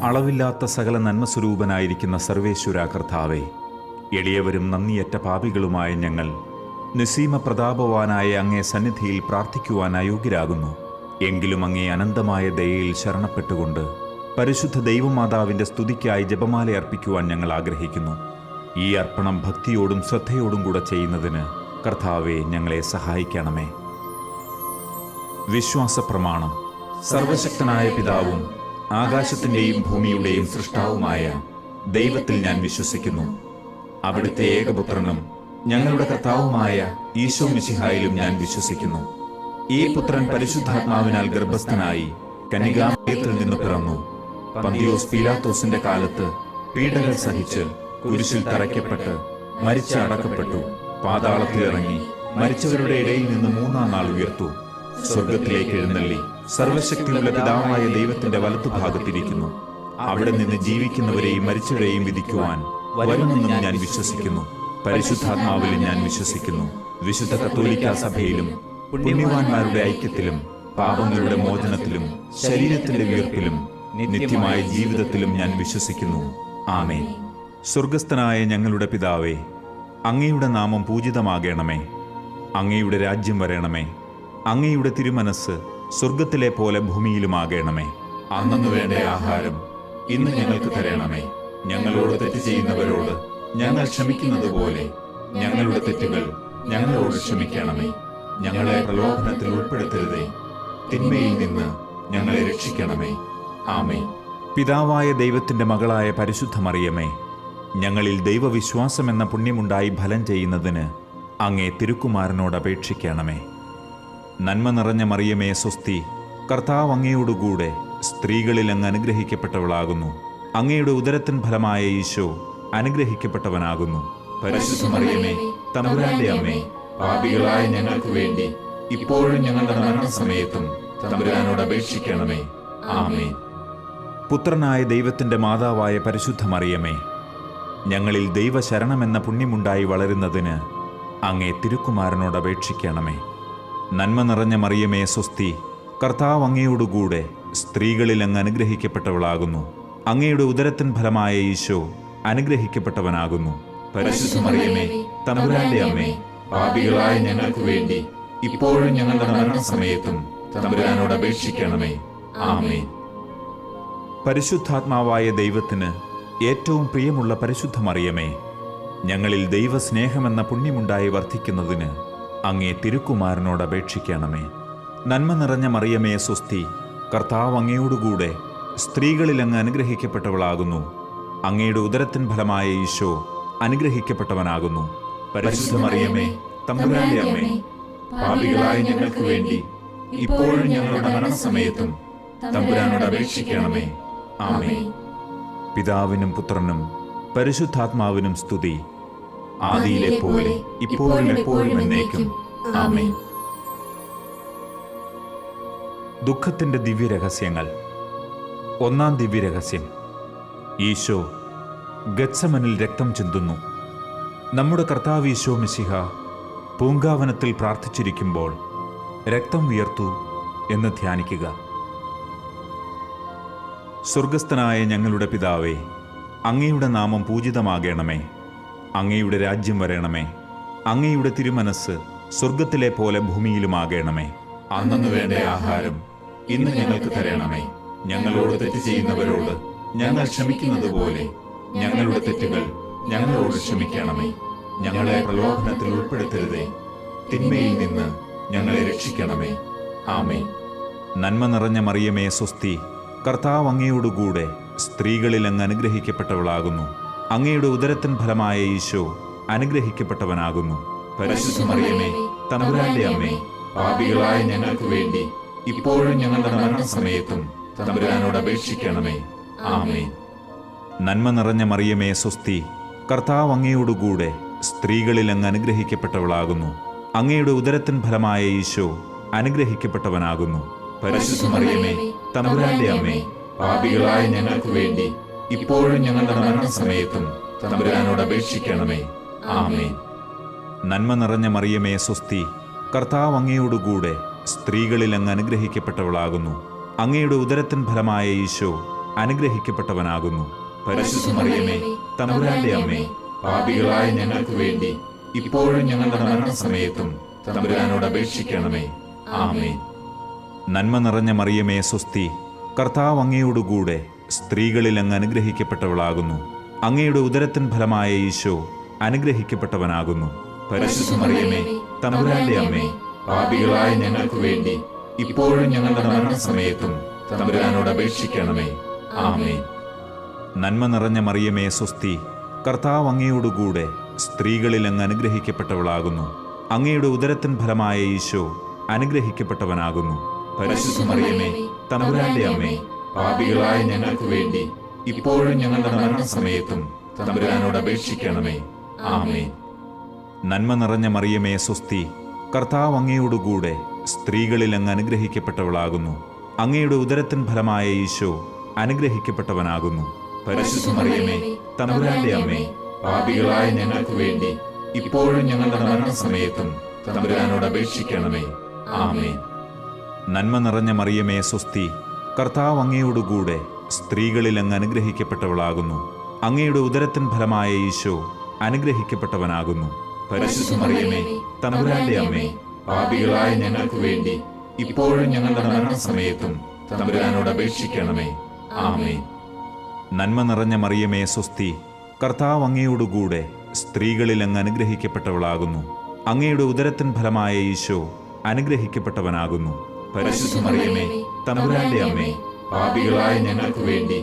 അളവില്ലാത്ത സകല നന്മസ്വരൂപനായിരിക്കുന്ന സർവേശ്വര കർത്താവേ, എളിയവരും നന്ദിയറ്റ പാപികളുമായ ഞങ്ങൾ നിസീമ പ്രതാപവാനായ അങ്ങേ സന്നിധിയിൽ പ്രാർത്ഥിക്കുവാൻ അയോഗ്യരാകുന്നു. എങ്കിലും അങ്ങേ അനന്തമായ ദയയിൽ ശരണപ്പെട്ടുകൊണ്ട് പരിശുദ്ധ ദൈവമാതാവിൻ്റെ സ്തുതിക്കായി ജപമാല അർപ്പിക്കുവാൻ ഞങ്ങൾ ആഗ്രഹിക്കുന്നു. ഈ അർപ്പണം ഭക്തിയോടും ശ്രദ്ധയോടും കൂടെ ചെയ്യുന്നതിന് കർത്താവെ ഞങ്ങളെ സഹായിക്കണമേ. വിശ്വാസ പ്രമാണം. സർവശക്തനായ പിതാവും ആകാശത്തിൻ്റെയും ഭൂമിയുടെയും സൃഷ്ടാവുമായ ദൈവത്തിൽ ഞാൻ വിശ്വസിക്കുന്നു. അവിടുത്തെ ഏകപുത്രനും ഞങ്ങളുടെ കർത്താവുമായ ഈശോ മിശിഹായിലും ഞാൻ വിശ്വസിക്കുന്നു. ഈ പുത്രൻ പരിശുദ്ധാത്മാവിനാൽ ഗർഭസ്ഥനായി കന്യകാമറിയത്തിൽ നിന്ന് പിറന്നു. പന്തിയോസ് പീലാത്തോസിന്റെ കാലത്ത് പീഡകൾ സഹിച്ച് കുരിശിൽ തറയ്ക്കപ്പെട്ട് മരിച്ച് അടക്കപ്പെട്ടു. പാതാളത്തിലിറങ്ങി മരിച്ചവരുടെ ഇടയിൽ നിന്ന് മൂന്നാം നാൾ ഉയർത്തു. സ്വർഗത്തിലേക്ക് എഴുന്നള്ളി സർവശക്തിയുള്ള പിതാവായ ദൈവത്തിന്റെ വലത്തുഭാഗത്തിരിക്കുന്നു. അവിടെ നിന്ന് ജീവിക്കുന്നവരെയും മരിച്ചവരെയും വിധിക്കുവാൻ വരുമെന്നും ഞാൻ വിശ്വസിക്കുന്നു. പരിശുദ്ധാത്മാവിലും ഞാൻ വിശ്വസിക്കുന്നു. വിശുദ്ധ കത്തോലിക്കാ സഭയിലും പുണ്യവാന്മാരുടെ ഐക്യത്തിലും പാപങ്ങളുടെ മോചനത്തിലും ശരീരത്തിന്റെ ഉയർപ്പിലും നിത്യമായ ജീവിതത്തിലും ഞാൻ വിശ്വസിക്കുന്നു. ആമേൻ. സ്വർഗസ്ഥനായ ഞങ്ങളുടെ പിതാവേ, അങ്ങയുടെ നാമം പൂജിതമാകണമേ. അങ്ങയുടെ രാജ്യം വരണമേ. അങ്ങയുടെ തിരുമനസ് സ്വർഗത്തിലെ പോലെ ഭൂമിയിലുമാകണമേ. അന്നന്ന് വേണ്ട ആഹാരം ഇന്ന് ഞങ്ങൾക്ക് തരണമേ. ഞങ്ങളോട് തെറ്റ് ചെയ്യുന്നവരോട് ഞങ്ങൾ ക്ഷമിക്കുന്നത് പോലെ ഞങ്ങളുടെ തെറ്റുകൾ ഞങ്ങളോട് ക്ഷമിക്കണമേ. ഞങ്ങളെ പ്രലോഭനത്തിൽ ഉൾപ്പെടുത്തരുതേ, തിന്മയിൽ നിന്ന് ഞങ്ങളെ രക്ഷിക്കണമേ. ആമേൻ. പിതാവായ ദൈവത്തിന്റെ മകളായ പരിശുദ്ധ മറിയമേ, ഞങ്ങളിൽ ദൈവവിശ്വാസം എന്ന പുണ്യമുണ്ടായി ഫലം ചെയ്യുന്നതിന് അങ്ങേ തിരുക്കുമാരനോട് അപേക്ഷിക്കണമേ. നന്മ നിറഞ്ഞ മറിയമേ സ്വസ്തി, കർത്താവ് അങ്ങയോടുകൂടെ സ്ത്രീകളിൽ അങ്ങ് അനുഗ്രഹിക്കപ്പെട്ടവളാകുന്നു. അങ്ങയുടെ ഉദരത്തിൻ ഫലമായ ഈശോ അനുഗ്രഹിക്കപ്പെട്ടവനാകുന്നു. പരിശുദ്ധ മറിയമേ, തമ്പുരാന്റെ അമ്മേ, പാപികളായ ഞങ്ങൾക്ക് വേണ്ടി ഇപ്പോഴും ഞങ്ങളുടെ മരണസമയത്തും തമ്പുരാനോട് അപേക്ഷിക്കണമേ. ആമേൻ. പുത്രനായ ദൈവത്തിന്റെ മാതാവായ പരിശുദ്ധ മറിയമേ, ഞങ്ങളിൽ ദൈവശരണമെന്ന പുണ്യമുണ്ടായി വളരുന്നതിന് അങ്ങേ തിരുക്കുമാരനോട് അപേക്ഷിക്കണമേ. നന്മ നിറഞ്ഞ മറിയമേ സ്വസ്തി, കർത്താവ് അങ്ങയോടുകൂടെ സ്ത്രീകളിൽ അങ്ങ് അനുഗ്രഹിക്കപ്പെട്ടവളാകുന്നു. അങ്ങയുടെ ഉദരത്തിൻ ഫലമായ ഈശോ അനുഗ്രഹിക്കപ്പെട്ടവനാകുന്നു. പരിശുദ്ധ മറിയമേ, തമ്പുരാന്റെ അമ്മേ, പാപികളായ ഞങ്ങൾക്ക് വേണ്ടി ഇപ്പോഴും ഞങ്ങളുടെ മരണസമയത്തും തമ്പുരാനോട് അപേക്ഷിക്കണമേ. ആമേൻ. പരിശുദ്ധാത്മാവായ ദൈവത്തിന് ഏറ്റവും പ്രിയമുള്ള പരിശുദ്ധ മറിയമേ, ഞങ്ങളിൽ ദൈവസ്നേഹമെന്ന പുണ്യമുണ്ടായി വർദ്ധിക്കുന്നതിന് അങ്ങേ തിരുക്കുമാരനോട് അപേക്ഷിക്കണമേ. നന്മ നിറഞ്ഞ മറിയമേ സ്വസ്തി, കർത്താവ് അങ്ങയോടുകൂടെ സ്ത്രീകളിൽ അങ്ങ് അനുഗ്രഹിക്കപ്പെട്ടവളാകുന്നു. അങ്ങയുടെ ഉദരത്തിൻ ഫലമായ ഈശോ അനുഗ്രഹിക്കപ്പെട്ടവനാകുന്നു. പരിശുദ്ധ മറിയമേ, തമ്പുരാന്റെ അമ്മേ, പാപികളായ ഞങ്ങൾക്ക് വേണ്ടി ഇപ്പോഴും ഞങ്ങളുടെ മരണസമയത്തും തമ്പുരാനോട് അപേക്ഷിക്കണമേ. ആമേൻ. പിതാവിനും പുത്രനും പരിശുദ്ധാത്മാവിനും സ്തുതി, ആദിയിലെ പോലെ ഇപ്പോഴും എപ്പോഴും എന്നേക്കും. ആമേൻ. ദുഃഖത്തിന്റെ ദിവ്യരഹസ്യങ്ങൾ. ഒന്നാം ദിവ്യരഹസ്യം. ഈശോ ഗത്സമനിൽ രക്തം ചിന്തുന്നു. നമ്മുടെ കർത്താവ് ഈശോ മിശിഹ പൂങ്കാവനത്തിൽ പ്രാർത്ഥിച്ചിരിക്കുമ്പോൾ രക്തം വിയർത്തു എന്ന് ധ്യാനിക്കുക. സ്വർഗസ്ഥനായ ഞങ്ങളുടെ പിതാവേ, അങ്ങയുടെ നാമം പൂജിതമാകണമേ. അങ്ങയുടെ രാജ്യം വരണമേ. അങ്ങയുടെ തിരുമനസ് സ്വർഗത്തിലെ പോലെ ഭൂമിയിലുമാകണമേ. അന്നന്ന് വേണ്ട ആഹാരം ഇന്ന് ഞങ്ങൾക്ക് തരണമേ. ഞങ്ങളോട് തെറ്റ് ചെയ്യുന്നവരോട് ഞങ്ങൾ ക്ഷമിക്കുന്നത് പോലെ ഞങ്ങളുടെ തെറ്റുകൾ ഞങ്ങളോട് ക്ഷമിക്കണമേ. ഞങ്ങളെ പ്രലോഭനത്തിൽ ഉൾപ്പെടുത്തരുതേ, തിന്മയിൽ നിന്ന് ഞങ്ങളെ രക്ഷിക്കണമേ. ആമേൻ. നന്മ നിറഞ്ഞ മറിയമേ സ്വസ്തി, കർത്താവ് അങ്ങയോടുകൂടെ സ്ത്രീകളിൽ അങ്ങ് അനുഗ്രഹിക്കപ്പെട്ടവളാകുന്നു. അങ്ങയുടെ ഉദരത്തിൻ ഫലമായ ഈശോ അനുഗ്രഹിക്കപ്പെട്ടവനാകുന്നു. പരിശുദ്ധ മറിയമേ, തമ്പുരാന്റെ അമ്മേ, പാപികളായ ഞങ്ങൾക്ക് വേണ്ടി ഇപ്പോഴും ഞങ്ങളുടെ മരണസമയത്തും തമ്പുരാനോട് അപേക്ഷിക്കണമേ. ആമേൻ. നന്മ നിറഞ്ഞ മറിയമേ സ്വസ്തി, കർത്താവ് അങ്ങയോടുകൂടെ സ്ത്രീകളിൽ അങ്ങ് അനുഗ്രഹിക്കപ്പെട്ടവളാകുന്നു. അങ്ങയുടെ ഉദരത്തിൻ ഫലമായ ഈശോ അനുഗ്രഹിക്കപ്പെട്ടവനാകുന്നു. പരിശുദ്ധ മറിയമേ, തമ്പുരാന്റെ അമ്മേ, പാപികളായ ഞങ്ങൾക്ക് വേണ്ടി ഇപ്പോഴും ഞങ്ങളുടെ മരണസമയത്തും തമ്പുരാനോട് അപേക്ഷിക്കണമേ. ആമേൻ. നന്മ നിറഞ്ഞ മറിയമേ സ്വസ്തി, കർത്താവ് അങ്ങയോടുകൂടെ സ്ത്രീകളിൽ അങ്ങ് അനുഗ്രഹിക്കപ്പെട്ടവളാകുന്നു. അങ്ങയുടെ ഉദരത്തിൻ ഫലമായ ഈശോ അനുഗ്രഹിക്കപ്പെട്ടവനാകുന്നു. പരിശുദ്ധ മറിയമേ, തമ്പുരാന്റെ അമ്മേ, പാപികളായ ഞങ്ങൾക്ക് വേണ്ടി ഇപ്പോഴും ഞങ്ങളുടെ മരണസമയത്തും തമ്പുരാനോട് അപേക്ഷിക്കണമേ. ആമേൻ. നന്മ നിറഞ്ഞ മറിയമേ സ്വസ്തി, കർത്താവ് അങ്ങയോടുകൂടെ സ്ത്രീകളിൽ അങ്ങ് അനുഗ്രഹിക്കപ്പെട്ടവളാകുന്നു. അങ്ങയുടെ ഉദരത്തിൻ ഫലമായ ഈശോ അനുഗ്രഹിക്കപ്പെട്ടവനാകുന്നു. പരിശുദ്ധ മറിയമേ, തമ്പുരാന്റെ അമ്മേ, പാപികളായ ഞങ്ങൾക്ക് വേണ്ടി ഇപ്പോഴും ഞങ്ങളുടെ മരണസമയത്തും തമ്പുരാനോട് അപേക്ഷിക്കണമേ. ആമേൻ. നന്മ നിറഞ്ഞ മറിയമേ സ്വസ്തി, കർത്താവ് അങ്ങയോടുകൂടെ സ്ത്രീകളിൽ അങ്ങ് അനുഗ്രഹിക്കപ്പെട്ടവളാകുന്നു. അങ്ങയുടെ ഉദരത്തിൻ ഫലമായ ഈശോ അനുഗ്രഹിക്കപ്പെട്ടവനാകുന്നു. പരിശുദ്ധ മറിയമേ, തമ്പുരാന്റെ അമ്മേ, പാപികളായ ഞങ്ങൾക്ക് വേണ്ടി ഇപ്പോഴും ഞങ്ങളുടെ മരണസമയത്തും തമ്പുരാനോട് അപേക്ഷിക്കണമേ. ആമേൻ. നന്മ നിറഞ്ഞ മറിയമേ സ്വസ്തി, കർത്താവ് അങ്ങയോടുകൂടെ സ്ത്രീകളിൽ അങ്ങ് അനുഗ്രഹിക്കപ്പെട്ടവളാകുന്നു. അങ്ങയുടെ ഉദരത്തിൻ ഫലമായ ഈശോ അനുഗ്രഹിക്കപ്പെട്ടവനാകുന്നു. പരിശുദ്ധ മറിയമേ, തമ്പുരാന്റെ അമ്മേ, പാപികളായ ഞങ്ങൾക്ക് വേണ്ടി ഇപ്പോഴും ഞങ്ങളുടെ മരണസമയത്തും തമ്പുരാനോട് അപേക്ഷിക്കണമേ. ആമേൻ. നന്മ നിറഞ്ഞ മറിയമേ സ്വസ്തി, കർത്താവ് അങ്ങയോടുകൂടെ സ്ത്രീകളിൽ അങ്ങ് അനുഗ്രഹിക്കപ്പെട്ടവളാകുന്നു. അങ്ങയുടെ ഉദരത്തിൻ ഫലമായ ഈശോ അനുഗ്രഹിക്കപ്പെട്ടവനാകുന്നു. പരിശുദ്ധ മറിയമേ, തമ്പുരാന്റെ അമ്മേ, പാപികളായ ഞങ്ങൾക്ക് വേണ്ടി ഇപ്പോഴും ഞങ്ങളുടെ മരണസമയത്തും തമ്പുരാനോട് അപേക്ഷിക്കണമേ. ആമേൻ. നന്മ നിറഞ്ഞ മറിയമേ സ്വസ്തി, കർത്താവ് അങ്ങയോടുകൂടെ സ്ത്രീകളിൽ അങ്ങ് അനുഗ്രഹിക്കപ്പെട്ടവളാകുന്നു. അങ്ങയുടെ ഉദരത്തിൻ ഫലമായ ഈശോ അനുഗ്രഹിക്കപ്പെട്ടവനാകുന്നു. പരിശുദ്ധ മറിയമേ, തമ്പുരാന്റെ അമ്മേ, പാപികളായ ഞങ്ങൾക്ക് വേണ്ടി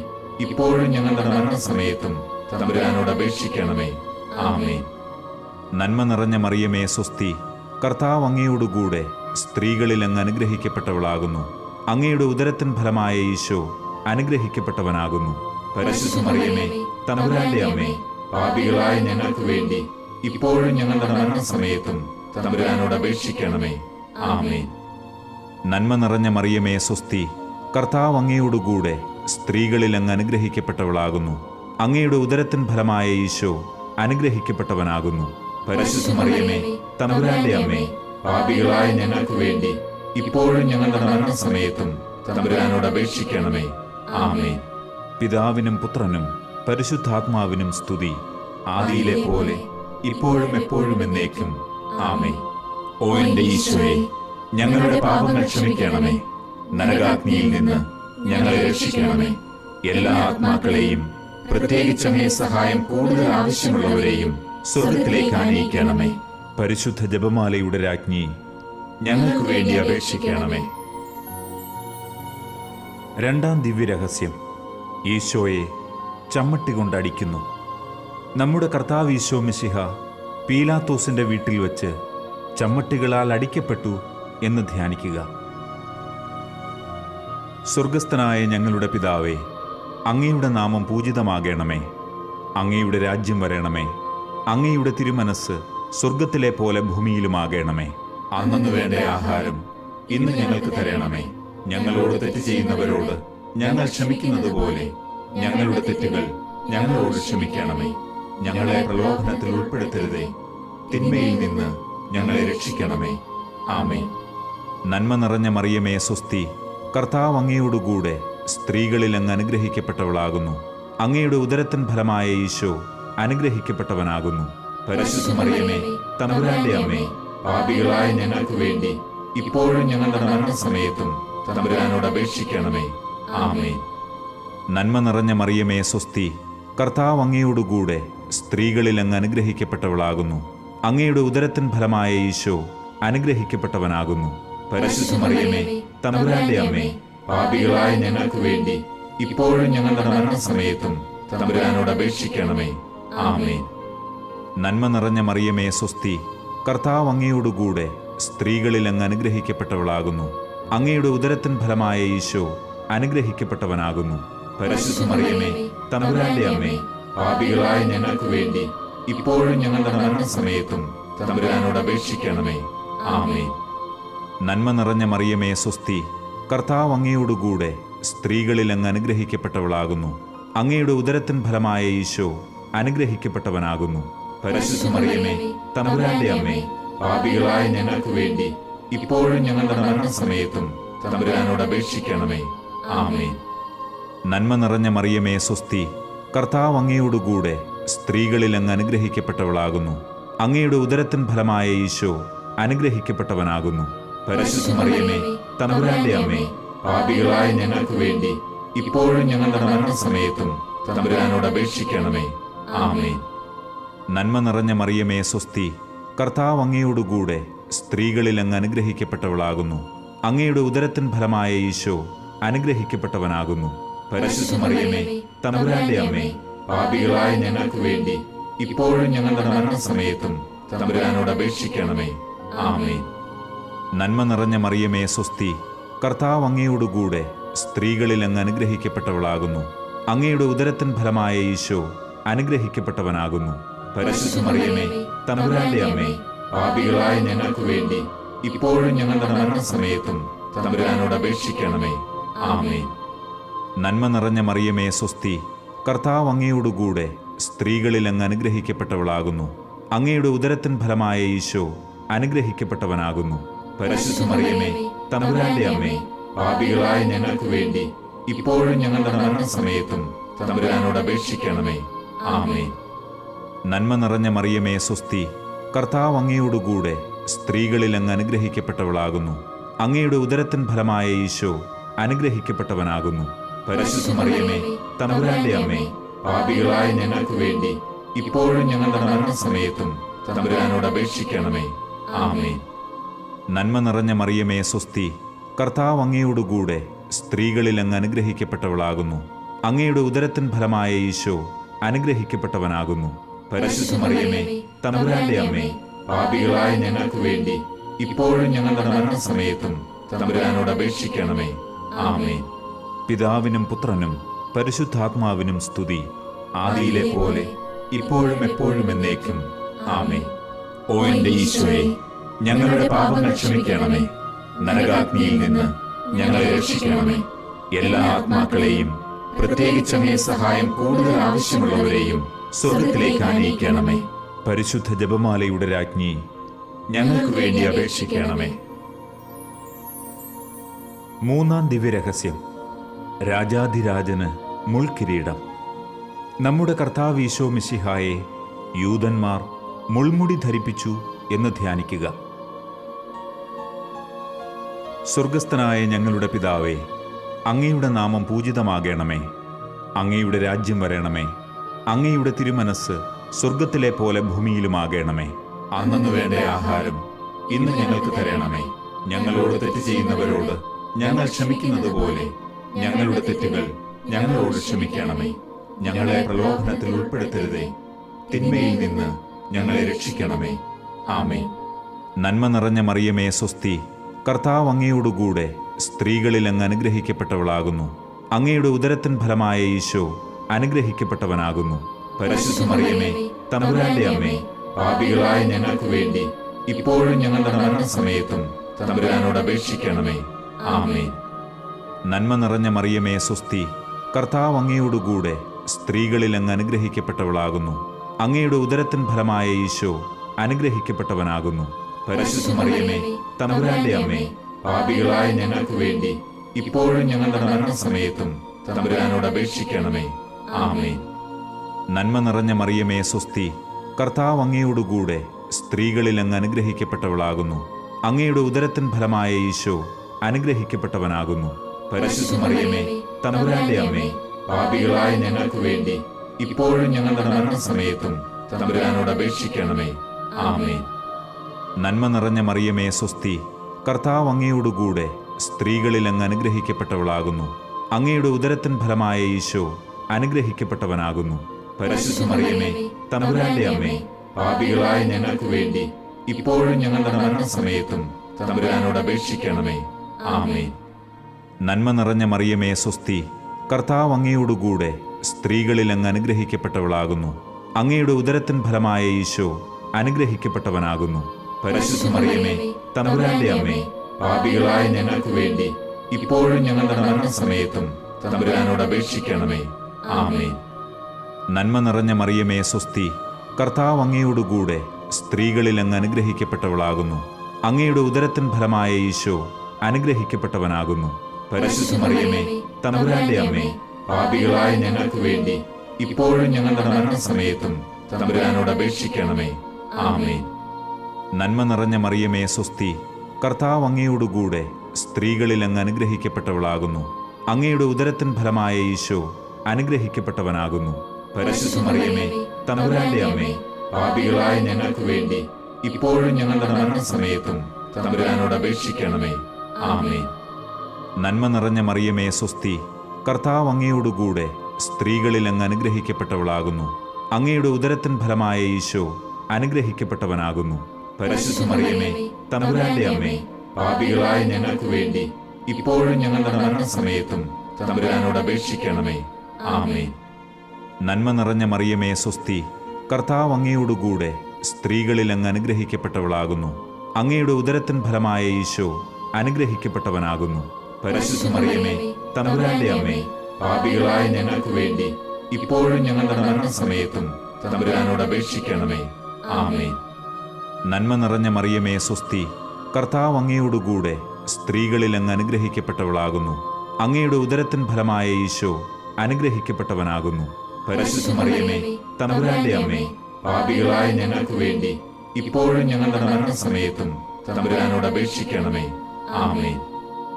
ഇപ്പോഴും ഞങ്ങളുടെ മരണസമയത്തും തമ്പുരാനോട് അപേക്ഷിക്കണമേ. ആമേൻ. നന്മ നിറഞ്ഞ മറിയമേ സ്വസ്തി, കർത്താവ് അങ്ങയോടുകൂടെ സ്ത്രീകളിൽ അങ്ങ് അനുഗ്രഹിക്കപ്പെട്ടവളാകുന്നു. അങ്ങയുടെ ഉദരത്തിൻ ഫലമായ ഈശോ അനുഗ്രഹിക്കപ്പെട്ടവനാകുന്നു. പരിശുദ്ധ മറിയമേ, തമ്പുരാന്റെ അമ്മേ, പാപികളായ ഞങ്ങൾക്ക് വേണ്ടി ഇപ്പോഴും ഞങ്ങളുടെ മരണസമയത്തും തമ്പുരാനോട് അപേക്ഷിക്കണമേ. ആമേൻ. നന്മ നിറഞ്ഞ മറിയമേ സ്വസ്തി, കർത്താവ് അങ്ങയോടുകൂടെ സ്ത്രീകളിൽ അങ്ങ് അനുഗ്രഹിക്കപ്പെട്ടവളാകുന്നു. അങ്ങയുടെ ഉദരത്തിൻ ഫലമായ ഈശോ അനുഗ്രഹിക്കപ്പെട്ടവനാകുന്നു. പരിശുദ്ധ മറിയമേ, തമ്പുരാന്റെ അമ്മേ, പാപികളായ ഞങ്ങൾക്ക് വേണ്ടി ഇപ്പോഴും ഞങ്ങളുടെ മരണസമയത്തും തമ്പുരാനോട് അപേക്ഷിക്കണമേ. ആമേൻ. പിതാവിനും പുത്രനും പരിശുദ്ധാത്മാവിനും സ്തുതി, ആദിയിലെ പോലെ ഇപ്പോഴും എപ്പോഴും എന്നേക്കും. ആമേൻ. ഓ എന്റെ ഈശോയെ, ഞങ്ങളുടെ പാപങ്ങൾ ക്ഷമിക്കണമേ. നരകാഗ്നിയിൽ നിന്ന് ഞങ്ങളെ രക്ഷിക്കണമേ. എല്ലാ ആത്മാക്കളെയും, പ്രത്യേകിച്ച് അങ്ങേ സഹായം കൂടുതൽ ആവശ്യമുള്ളവരെയും സ്വർഗത്തിലേക്ക് ആനയിക്കണമേ. പരിശുദ്ധ ജപമാലയുടെ രാജ്ഞി, ഞങ്ങൾക്ക് വേണ്ടി അപേക്ഷിക്കണമേ. രണ്ടാം ദിവ്യരഹസ്യം, ഈശോയെ ചമ്മട്ടി കൊണ്ടടിക്കുന്നു. നമ്മുടെ കർത്താവ് ഈശോ മിശിഹ പീലാത്തോസിന്റെ വീട്ടിൽ വച്ച് ചമ്മട്ടികളാൽ അടിക്കപ്പെട്ടു എന്ന് ധ്യാനിക്കുക. സ്വർഗസ്ഥനായ ഞങ്ങളുടെ പിതാവേ, അങ്ങയുടെ നാമം പൂജിതമാകണമേ. അങ്ങയുടെ രാജ്യം വരണമേ. അങ്ങയുടെ തിരുമനസ് സ്വർഗത്തിലെ പോലെ ഭൂമിയിലുമാകണമേ. അന്നു വേണ്ട ആഹാരം ഇന്ന് ഞങ്ങൾക്ക് തരണമേ. ഞങ്ങളോട് തെറ്റ് ചെയ്യുന്നവരോട് ഞങ്ങൾ ക്ഷമിക്കുന്നത് പോലെ ഞങ്ങളുടെ തെറ്റുകൾ ഞങ്ങളോട് ക്ഷമിക്കണമേ. ഞങ്ങളെ പ്രലോഭനത്തിൽ ഉൾപ്പെടുത്തരുതേ, തിന്മയിൽ നിന്ന് ഞങ്ങളെ രക്ഷിക്കണമേ. ആമേൻ. നന്മ നിറഞ്ഞ മറിയമേ സ്വസ്തി, കർത്താവ് അങ്ങയോടുകൂടെ സ്ത്രീകളിൽ അങ്ങ് അനുഗ്രഹിക്കപ്പെട്ടവളാകുന്നു. അങ്ങയുടെ ഉദരത്തിൻ ഫലമായ ഈശോ അനുഗ്രഹിക്കപ്പെട്ടവനാകുന്നു. പരിശുദ്ധ മറിയമേ, തമ്പുരാന്റെ അമ്മേ, പാപികളായ ഞങ്ങൾക്ക് വേണ്ടി ഇപ്പോഴും ഞങ്ങളുടെ മരണസമയത്തും തമ്പുരാനോട് അപേക്ഷിക്കണമേ. ആമേൻ. നന്മ നിറഞ്ഞ മറിയമേ സ്വസ്തി, കർത്താവ് അങ്ങയോടുകൂടെ സ്ത്രീകളിൽ അങ്ങ് അനുഗ്രഹിക്കപ്പെട്ടവളാകുന്നു. അങ്ങയുടെ ഉദരത്തിൻ ഫലമായ ഈശോ അനുഗ്രഹിക്കപ്പെട്ടവനാകുന്നു. പരിശുദ്ധ മറിയമേ, തമ്പുരാന്റെ അമ്മേ, പാപികളായ ഞങ്ങൾക്ക് വേണ്ടി ഇപ്പോഴും ഞങ്ങളുടെ മരണസമയത്തും തമ്പുരാനോട് അപേക്ഷിക്കണമേ. ആമേൻ. നന്മ നിറഞ്ഞ മറിയമേ സ്വസ്തി, കർത്താവ് അങ്ങയോടുകൂടെ സ്ത്രീകളിൽ അങ്ങ് അനുഗ്രഹിക്കപ്പെട്ടവളാകുന്നു. അങ്ങയുടെ ഉദരത്തിൻ ഫലമായ ഈശോ അനുഗ്രഹിക്കപ്പെട്ടവനാകുന്നു. പരിശുദ്ധ മറിയമേ, തമ്പുരാന്റെ അമ്മേ, പാപികളായ ഞങ്ങൾക്ക് വേണ്ടി ഇപ്പോഴും ഞങ്ങളുടെ മരണസമയത്തും തമ്പുരാനോട് അപേക്ഷിക്കണമേ. ആമേൻ. നന്മ നിറഞ്ഞ മറിയമേ സ്വസ്തി, കർത്താവ് അങ്ങയോടുകൂടെ സ്ത്രീകളിൽ അങ്ങ് അനുഗ്രഹിക്കപ്പെട്ടവളാകുന്നു. അങ്ങയുടെ ഉദരത്തിൻ ഫലമായ ഈശോ അനുഗ്രഹിക്കപ്പെട്ടവനാകുന്നു. പരിശുദ്ധ മറിയമേ, തമ്പുരാന്റെ അമ്മേ, പാപികളായ ഞങ്ങൾക്ക് വേണ്ടി ഇപ്പോഴും ഞങ്ങളുടെ മരണസമയത്തും തമ്പുരാനോട് അപേക്ഷിക്കണമേ. ആമേൻ. നന്മ നിറഞ്ഞ മറിയമേ സ്വസ്തി, കർത്താവ് അങ്ങയോടുകൂടെ സ്ത്രീകളിൽ അങ്ങ് അനുഗ്രഹിക്കപ്പെട്ടവളാകുന്നു. അങ്ങയുടെ ഉദരത്തിൻ ഫലമായ ഈശോ അനുഗ്രഹിക്കപ്പെട്ടവനാകുന്നു. പരിശുദ്ധ മറിയമേ, തമ്പുരാന്റെ അമ്മേ, പാപികളായ ഞങ്ങൾക്ക് വേണ്ടി ഇപ്പോഴും ഞങ്ങളുടെ മരണസമയത്തും തമ്പുരാനോട് അപേക്ഷിക്കണമേ. ആമേൻ. നന്മ നിറഞ്ഞ മറിയമേ സ്വസ്തി, കർത്താവ് അങ്ങയോടുകൂടെ സ്ത്രീകളിൽ അങ്ങ് അനുഗ്രഹിക്കപ്പെട്ടവളാകുന്നു. അങ്ങയുടെ ഉദരത്തിൻ ഫലമായ ഈശോ അനുഗ്രഹിക്കപ്പെട്ടവനാകുന്നു. പരിശുദ്ധ മറിയമേ, തമ്പുരാന്റെ അമ്മേ, പാപികളായ ഞങ്ങൾക്ക് വേണ്ടി ഇപ്പോഴും ഞങ്ങളുടെ മരണസമയത്തും തമ്പുരാനോട് അപേക്ഷിക്കണമേ. ആമേൻ. നന്മ നിറഞ്ഞ മറിയമേ സ്വസ്തി, കർത്താവ് അങ്ങയോടുകൂടെ സ്ത്രീകളിൽ അങ്ങ് അനുഗ്രഹിക്കപ്പെട്ടവളാകുന്നു. അങ്ങയുടെ ഉദരത്തിൻ ഫലമായ ഈശോ അനുഗ്രഹിക്കപ്പെട്ടവനാകുന്നു. പരിശുദ്ധ മറിയമേ, തമ്പുരാന്റെ അമ്മേ, പാപികളായ ഞങ്ങൾക്ക് വേണ്ടി ഇപ്പോഴും ഞങ്ങളുടെ മരണസമയത്തും തമ്പുരാനോട് അപേക്ഷിക്കണമേ. ആമേൻ. നന്മ നിറഞ്ഞ മറിയമേ സ്വസ്തി, കർത്താവ് അങ്ങയോടുകൂടെ സ്ത്രീകളിൽ അങ്ങ് അനുഗ്രഹിക്കപ്പെട്ടവളാകുന്നു. അങ്ങയുടെ ഉദരത്തിൻ ഫലമായ ഈശോ അനുഗ്രഹിക്കപ്പെട്ടവനാകുന്നു. പരിശുദ്ധ മറിയമേ, തമ്പുരാന്റെ അമ്മേ, പാപികളായ ഞങ്ങൾക്ക് വേണ്ടി ഇപ്പോഴും ഞങ്ങളുടെ മരണസമയത്തും തമ്പുരാനോട് അപേക്ഷിക്കണമേ. ആമേൻ. നന്മ നിറഞ്ഞ മറിയമേ സ്വസ്തി, കർത്താവ് അങ്ങയോടുകൂടെ സ്ത്രീകളിൽ അങ്ങ് അനുഗ്രഹിക്കപ്പെട്ടവളാകുന്നു. അങ്ങയുടെ ഉദരത്തിൻ ഫലമായ ഈശോ അനുഗ്രഹിക്കപ്പെട്ടവനാകുന്നു. പരിശുദ്ധ മറിയമേ, തമ്പുരാന്റെ അമ്മേ, പാപികളായ ഞങ്ങൾക്ക് വേണ്ടി ഇപ്പോഴും ഞങ്ങളുടെ മരണസമയത്തും തമ്പുരാനോട് അപേക്ഷിക്കണമേ. ആമേൻ. നന്മ നിറഞ്ഞ മറിയമേ സ്വസ്തി, കർത്താവ് അങ്ങയോടുകൂടെ സ്ത്രീകളിൽ അങ്ങ് അനുഗ്രഹിക്കപ്പെട്ടവളാകുന്നു. അങ്ങയുടെ ഉദരത്തിൻ ഫലമായ ഈശോ അനുഗ്രഹിക്കപ്പെട്ടവനാകുന്നു. പരിശുദ്ധ മറിയമേ, തമ്പുരാന്റെ അമ്മേ, പാപികളായ ഞങ്ങൾക്ക് വേണ്ടി ഇപ്പോഴും ഞങ്ങളുടെ മരണസമയത്തും തമ്പുരാനോട് അപേക്ഷിക്കണമേ. ആമേൻ. പിതാവിനും പുത്രനും പരിശുദ്ധാത്മാവിനും സ്തുതി, ആദിയിലെ പോലെ ഇപ്പോഴും എപ്പോഴും എന്നേക്കും. ആമേൻ. ഓ എന്റെ ഈശോയെ, ഞങ്ങളുടെ പാപങ്ങൾ ക്ഷമിക്കണമേ. നരകാഗ്നിയിൽ നിന്ന് ഞങ്ങളെ രക്ഷിക്കണമേ. എല്ലാ ആത്മാക്കളെയും, പ്രത്യേകിച്ച് അങ്ങേ സഹായം കൂടുതൽ ആവശ്യമുള്ളവരെയും സ്വർഗത്തിലേക്ക് ആനയിക്കണമേ. പരിശുദ്ധ ജപമാലയുടെ രാജ്ഞി, ഞങ്ങൾക്ക് വേണ്ടി അപേക്ഷിക്കണമേ. മൂന്നാം ദിവ്യരഹസ്യം, രാജാധിരാജന് മുൾക്കിരീടം. നമ്മുടെ കർത്താവ് ഈശോ മിശിഹായെ യൂദന്മാർ മുൾമുടി ധരിപ്പിച്ചു എന്ന് ധ്യാനിക്കുക. സ്വർഗസ്ഥനായ ഞങ്ങളുടെ പിതാവേ, അങ്ങയുടെ നാമം പൂജിതമാകണമേ. അങ്ങയുടെ രാജ്യം വരണമേ. അങ്ങയുടെ തിരുമനസ് സ്വർഗത്തിലെ പോലെ ഭൂമിയിലുമാകണമേ. അന്നു വേണ്ട ആഹാരം ഇന്ന് ഞങ്ങൾക്ക് തരണമേ. ഞങ്ങളോട് തെറ്റ് ചെയ്യുന്നവരോട് ഞങ്ങൾ ക്ഷമിക്കുന്നത് പോലെ ഞങ്ങളുടെ തെറ്റുകൾ ഞങ്ങളോട് ക്ഷമിക്കണമേ. ഞങ്ങളെ പ്രലോഭനത്തിൽ ഉൾപ്പെടുത്തരുതേ, തിന്മയിൽ നിന്ന് ഞങ്ങളെ രക്ഷിക്കണമേ. ആമേൻ. നന്മ നിറഞ്ഞ മറിയമേ സ്വസ്തി, കർത്താവ് അങ്ങയോടുകൂടെ സ്ത്രീകളിൽ അങ്ങ് അനുഗ്രഹിക്കപ്പെട്ടവളാകുന്നു. അങ്ങയുടെ ഉദരത്തിൻ ഫലമായ ഈശോ അനുഗ്രഹിക്കപ്പെട്ടവനാകുന്നു. പരിശുദ്ധ മറിയമേ, തമ്പുരാന്റെ അമ്മേ, പാപികളായ ഞങ്ങൾക്ക് വേണ്ടി ഇപ്പോഴും ഞങ്ങളുടെ മരണസമയത്തും തമ്പുരാനോട് അപേക്ഷിക്കണമേ. ആമേൻ. നന്മ നിറഞ്ഞ മറിയമേ സ്വസ്തി, കർത്താവ് അങ്ങയോടുകൂടെ സ്ത്രീകളിൽ അങ്ങ് അനുഗ്രഹിക്കപ്പെട്ടവളാകുന്നു. അങ്ങയുടെ ഉദരത്തിൻ ഫലമായ ഈശോ അനുഗ്രഹിക്കപ്പെട്ടവനാകുന്നു. പരിശുദ്ധ മറിയമേ, തമ്പുരാന്റെ അമ്മേ, പാപികളായ ഞങ്ങൾക്ക് വേണ്ടി ഇപ്പോഴും ഞങ്ങളുടെ മരണസമയത്തും തമ്പുരാനോട് അപേക്ഷിക്കണമേ. ആമേൻ. നന്മ നിറഞ്ഞ മറിയമേ സ്വസ്തി, കർത്താവ് അങ്ങയോടുകൂടെ സ്ത്രീകളിൽ അങ്ങ് അനുഗ്രഹിക്കപ്പെട്ടവളാകുന്നു. അങ്ങയുടെ ഉദരത്തിൻ ഫലമായ ഈശോ അനുഗ്രഹിക്കപ്പെട്ടവനാകുന്നു. പരിശുദ്ധ മറിയമേ, തമ്പുരാന്റെ അമ്മേ, പാപികളായ ഞങ്ങൾക്ക് വേണ്ടി ഇപ്പോഴും ഞങ്ങളുടെ മരണസമയത്തും തമ്പുരാനോട് അപേക്ഷിക്കണമേ. ആമേൻ. നന്മ നിറഞ്ഞ മറിയമേ സ്വസ്തി, കർത്താവ് അങ്ങയോടുകൂടെ സ്ത്രീകളിൽ അങ്ങ് അനുഗ്രഹിക്കപ്പെട്ടവളാകുന്നു. അങ്ങയുടെ ഉദരത്തിൻ ഫലമായ ഈശോ അനുഗ്രഹിക്കപ്പെട്ടവനാകുന്നു. പരിശുദ്ധ മറിയമേ, തമ്പുരാന്റെ അമ്മേ, പാപികളായ ഞങ്ങൾക്ക് വേണ്ടി ഇപ്പോഴും ഞങ്ങളുടെ മരണസമയത്തും തമ്പുരാനോട് അപേക്ഷിക്കണമേ. ആമേൻ. നന്മ നിറഞ്ഞ മറിയമേ സ്വസ്തി, കർത്താവ് അങ്ങയോടുകൂടെ സ്ത്രീകളിൽ അങ്ങ് അനുഗ്രഹിക്കപ്പെട്ടവളാകുന്നു. അങ്ങയുടെ ഉദരത്തിൻ ഫലമായ ഈശോ അനുഗ്രഹിക്കപ്പെട്ടവനാകുന്നു. പരിശുദ്ധ മറിയമേ, തമ്പുരാന്റെ അമ്മേ, പാപികളായ ഞങ്ങൾക്ക് വേണ്ടി ഇപ്പോഴും ഞങ്ങളുടെ മരണസമയത്തും തമ്പുരാനോട് അപേക്ഷിക്കണമേ. ആമേൻ. നന്മ നിറഞ്ഞ മറിയമേ സ്വസ്തി, കർത്താവ് അങ്ങയോടുകൂടെ സ്ത്രീകളിൽ അങ്ങ് അനുഗ്രഹിക്കപ്പെട്ടവളാകുന്നു. അങ്ങയുടെ ഉദരത്തിൻ ഫലമായ ഈശോ അനുഗ്രഹിക്കപ്പെട്ടവനാകുന്നു. പരിശുദ്ധ മറിയമേ, തമ്പുരാന്റെ അമ്മേ, പാപികളായ ഞങ്ങൾക്ക് വേണ്ടി ഇപ്പോഴും ഞങ്ങളുടെ മരണസമയത്തും തമ്പുരാനോട് അപേക്ഷിക്കണമേ. ആമേൻ. നന്മ നിറഞ്ഞ മറിയമേ സ്വസ്തി, കർത്താവ് അങ്ങയോടുകൂടെ സ്ത്രീകളിൽ അങ്ങ് അനുഗ്രഹിക്കപ്പെട്ടവളാകുന്നു. അങ്ങയുടെ ഉദരത്തിൻ ഫലമായ ഈശോ അനുഗ്രഹിക്കപ്പെട്ടവനാകുന്നു. പരിശുദ്ധ മറിയമേ, തമ്പുരാന്റെ അമ്മേ, പാപികളായ ഞങ്ങൾക്ക് വേണ്ടി ഇപ്പോഴും ഞങ്ങളുടെ മരണസമയത്തും തമ്പുരാനോട് അപേക്ഷിക്കണമേ. ആമേൻ. നന്മ നിറഞ്ഞ മറിയമേ സ്വസ്തി, കർത്താവ് അങ്ങയോടുകൂടെ സ്ത്രീകളിൽ അങ്ങ് അനുഗ്രഹിക്കപ്പെട്ടവളാകുന്നു. അങ്ങയുടെ ഉദരത്തിൻ ഫലമായ ഈശോ അനുഗ്രഹിക്കപ്പെട്ടവനാകുന്നു. പരിശുദ്ധ മറിയമേ, തമ്പുരാന്റെ അമ്മേ, പാപികളായ ഞങ്ങൾക്ക് വേണ്ടി ഇപ്പോഴും ഞങ്ങളുടെ മരണസമയത്തും തമ്പുരാനോട് അപേക്ഷിക്കണമേ. ആമേൻ. നന്മ നിറഞ്ഞ മറിയമേ സ്വസ്തി, കർത്താവ് അങ്ങയോടുകൂടെ സ്ത്രീകളിൽ അങ്ങ് അനുഗ്രഹിക്കപ്പെട്ടവളാകുന്നു. അങ്ങയുടെ ഉദരത്തിൻ ഫലമായ ഈശോ അനുഗ്രഹിക്കപ്പെട്ടവനാകുന്നു. പരിശുദ്ധ മറിയമേ, തമ്പുരാന്റെ അമ്മേ, പാപികളായ ഞങ്ങൾക്ക് വേണ്ടി ഇപ്പോഴും ഞങ്ങളുടെ മരണസമയത്തും തമ്പുരാനോട് അപേക്ഷിക്കണമേ. ആമേൻ. നന്മ നിറഞ്ഞ മറിയമേ സ്വസ്തി, കർത്താവ് അങ്ങയോടുകൂടെ സ്ത്രീകളിൽ അങ്ങ് അനുഗ്രഹിക്കപ്പെട്ടവളാകുന്നു. അങ്ങയുടെ ഉദരത്തിൻ ഫലമായ ഈശോ അനുഗ്രഹിക്കപ്പെട്ടവനാകുന്നു. പരിശുദ്ധ മറിയമേ, തമ്പുരാന്റെ അമ്മേ, പാപികളായ ഞങ്ങൾക്ക് വേണ്ടി ഇപ്പോഴും ഞങ്ങളുടെ മരണസമയത്തും തമ്പുരാനോട് അപേക്ഷിക്കണമേ. ആമേൻ.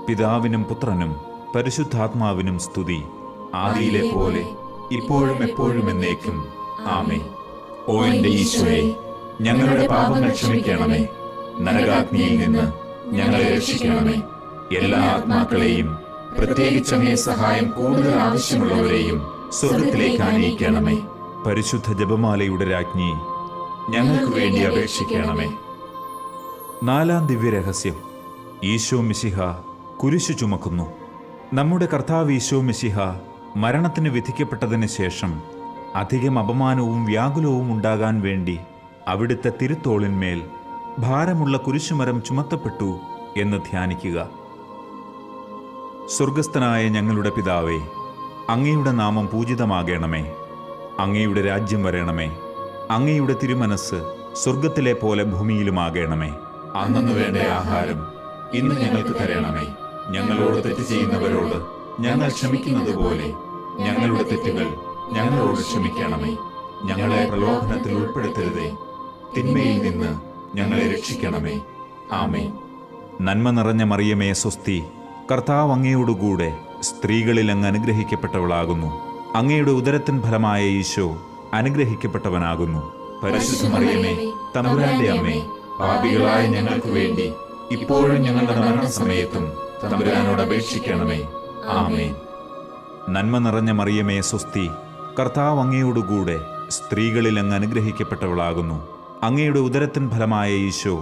പിതാവിനും പുത്രനും പരിശുദ്ധാത്മാവിനും സ്തുതി, ആദിയിലെ പോലെ ഇപ്പോഴും എപ്പോഴും എന്നേക്കും. ആമേൻ. ഓ എന്റെ ഈശോയെ, ഞങ്ങളുടെ പാപങ്ങൾ ക്ഷമിക്കണമേ. നരകാഗ്നിയിൽ നിന്ന് ഞങ്ങളെ രക്ഷിക്കണമേ. എല്ലാ ആത്മാക്കളെയും, പ്രത്യേകിച്ച് അങ്ങേ സഹായം കൂടുതൽ ആവശ്യമുള്ളവരെയും സ്വർഗത്തിലേക്ക് ആനയിക്കണമേ. പരിശുദ്ധ ജപമാലയുടെ രാജ്ഞി, ഞങ്ങൾക്ക് വേണ്ടി അപേക്ഷിക്കണമേ. 4-ാം ദിവ്യരഹസ്യം. ഈശോ മിശിഹ കുരിശു ചുമക്കുന്നു. നമ്മുടെ കർത്താവ് ഈശോ മിശിഹ മരണത്തിന് വിധിക്കപ്പെട്ടതിന് ശേഷം അധികം അപമാനവും വ്യാകുലവും ഉണ്ടാകാൻ വേണ്ടി അവിടുത്തെ തിരുത്തോളിന്മേൽ ഭാരമുള്ള കുരിശുമരം ചുമത്തപ്പെട്ടു എന്ന് ധ്യാനിക്കുക. സ്വർഗസ്ഥനായ ഞങ്ങളുടെ പിതാവേ, അങ്ങയുടെ നാമം പൂജിതമാകണമേ. അങ്ങയുടെ രാജ്യം വരണമേ. അങ്ങയുടെ തിരുമനസ് സ്വർഗത്തിലെ പോലെ ഭൂമിയിലുമാകണമേ. അന്നു വേണ്ട ആഹാരം ഇന്ന് ഞങ്ങൾക്ക് തരണമേ. ഞങ്ങളോട് തെറ്റ് ചെയ്യുന്നവരോട് ഞങ്ങൾ ക്ഷമിക്കുന്നത് പോലെ ഞങ്ങളുടെ തെറ്റുകൾ ഞങ്ങളോട് ക്ഷമിക്കണമേ. ഞങ്ങളെ പ്രലോഭനത്തിൽ ഉൾപ്പെടുത്തരുതേ, തിന്മയിൽ നിന്ന് ഞങ്ങളെ രക്ഷിക്കണമേ. ആമേൻ. നന്മ നിറഞ്ഞ മറിയമേ സ്വസ്തി, കർത്താവ് അങ്ങയോടുകൂടെ സ്ത്രീകളിൽ അങ്ങ് അനുഗ്രഹിക്കപ്പെട്ടവളാകുന്നു. അങ്ങയുടെ ഉദരത്തിൻ ഫലമായ ഈശോ അനുഗ്രഹിക്കപ്പെട്ടവനാകുന്നു. പരിശുദ്ധ മറിയമേ, തമ്പുരാന്റെ അമ്മേ, പാപികളായ ഞങ്ങൾക്ക് വേണ്ടി ഇപ്പോഴും ഞങ്ങളുടെ മരണസമയത്തും തമ്പുരാനോട് അപേക്ഷിക്കണമേ. ആമേൻ. നന്മ നിറഞ്ഞ മറിയമേ സ്വസ്തി, കർത്താവ് അങ്ങയോടുകൂടെ സ്ത്രീകളിൽ അങ്ങ് അനുഗ്രഹിക്കപ്പെട്ടവളാകുന്നു. അങ്ങയുടെ ഉദരത്തിൻ ഫലമായ ഈശോ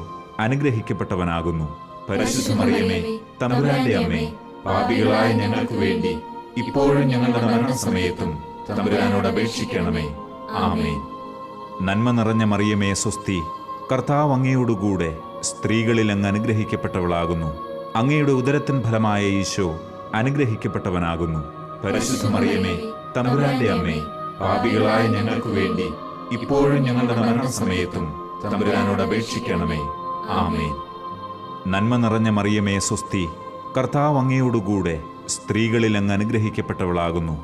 അനുഗ്രഹിക്കപ്പെട്ടവനാകുന്നു. പരിശുദ്ധ മറിയമേ, തമ്പുരാന്റെ അമ്മേ, പാപികളായ ഞങ്ങൾക്ക് വേണ്ടി ഇപ്പോഴും ഞങ്ങളുടെ മരണസമയത്തും തമ്പുരാനോട് അപേക്ഷിക്കണമേ. ആമേൻ. നന്മ നിറഞ്ഞ മറിയമേ സ്വസ്തി, കർത്താവ് അങ്ങയോടുകൂടെ സ്ത്രീകളിൽ അങ്ങ് അനുഗ്രഹിക്കപ്പെട്ടവളാകുന്നു. അങ്ങയുടെ ഉദരത്തിൻ ഫലമായ ഈശോ അനുഗ്രഹിക്കപ്പെട്ടവനാകുന്നു. പരിശുദ്ധ മറിയമേ, തമ്പുരാന്റെ അമ്മേ, പാപികളായ ഞങ്ങൾക്ക് വേണ്ടി ഇപ്പോഴും ഞങ്ങളുടെ മരണസമയത്തും തമ്പുരാനോട് അപേക്ഷിക്കണമേ. ആമേൻ. നന്മ നിറഞ്ഞ മറിയമേ സ്വസ്തി, കർത്താവ് അങ്ങയോടുകൂടെ സ്ത്രീകളിൽ അങ്ങ് അനുഗ്രഹിക്കപ്പെട്ടവളാകുന്നു.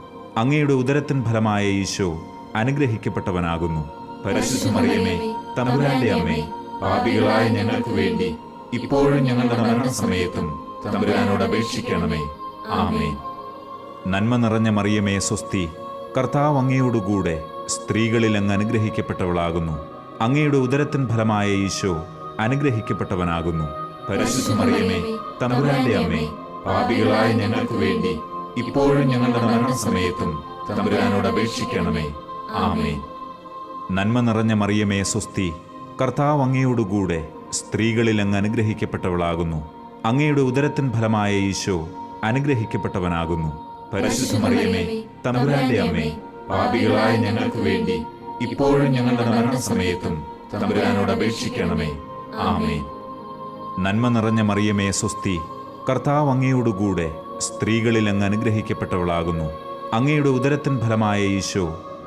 അങ്ങയുടെ ഉദരത്തിൻ ഫലമായ ഈശോ അനുഗ്രഹിക്കപ്പെട്ടവനാകുന്നു. പരിശുദ്ധ മറിയമേ, തമ്പുരാന്റെ അമ്മേ, പാപികളായ ഞങ്ങൾക്ക് വേണ്ടി ഇപ്പോഴും ഞങ്ങളുടെ മരണസമയത്തും തമ്പുരാനോട് അപേക്ഷിക്കണമേ. ആമേൻ. നന്മ നിറഞ്ഞ മറിയമേ സ്വസ്തി, കർത്താവ് അങ്ങയോടുകൂടെ സ്ത്രീകളിൽ അങ്ങ് അനുഗ്രഹിക്കപ്പെട്ടവളാകുന്നു. അങ്ങയുടെ ഉദരത്തിൻ ഫലമായ ഈശോ അനുഗ്രഹിക്കപ്പെട്ടവനാകുന്നു. പരിശുദ്ധ മറിയമേ, തമ്പുരാന്റെ അമ്മേ, പാപികളായ ഞങ്ങൾക്ക് വേണ്ടി ഇപ്പോഴും ഞങ്ങളുടെ മരണസമയത്തും തമ്പുരാനോട് അപേക്ഷിക്കണമേ. ആമേൻ. നന്മ നിറഞ്ഞ മറിയമേ സ്വസ്തി, കർത്താവ് അങ്ങയോടുകൂടെ സ്ത്രീകളിൽ അങ്ങ് അനുഗ്രഹിക്കപ്പെട്ടവളാകുന്നു. അങ്ങയുടെ ഉദരത്തിൻ ഫലമായ ഈശോ അനുഗ്രഹിക്കപ്പെട്ടവനാകുന്നു. പരിശുദ്ധ മറിയമേ, തമ്പുരാന്റെ അമ്മേ, പാപികളായ ഞങ്ങൾക്ക് വേണ്ടി ഇപ്പോഴും ഞങ്ങളുടെ മരണസമയത്തും തമ്പുരാനോട് അപേക്ഷിക്കണമേ. ആമേൻ. നന്മ നിറഞ്ഞ മറിയമേ സ്വസ്തി, കർത്താവ് അങ്ങയോടുകൂടെ സ്ത്രീകളിൽ അങ്ങ് അനുഗ്രഹിക്കപ്പെട്ടവളാകുന്നു. അങ്ങയുടെ ഉദരത്തിൻ ഫലമായ ഈശോ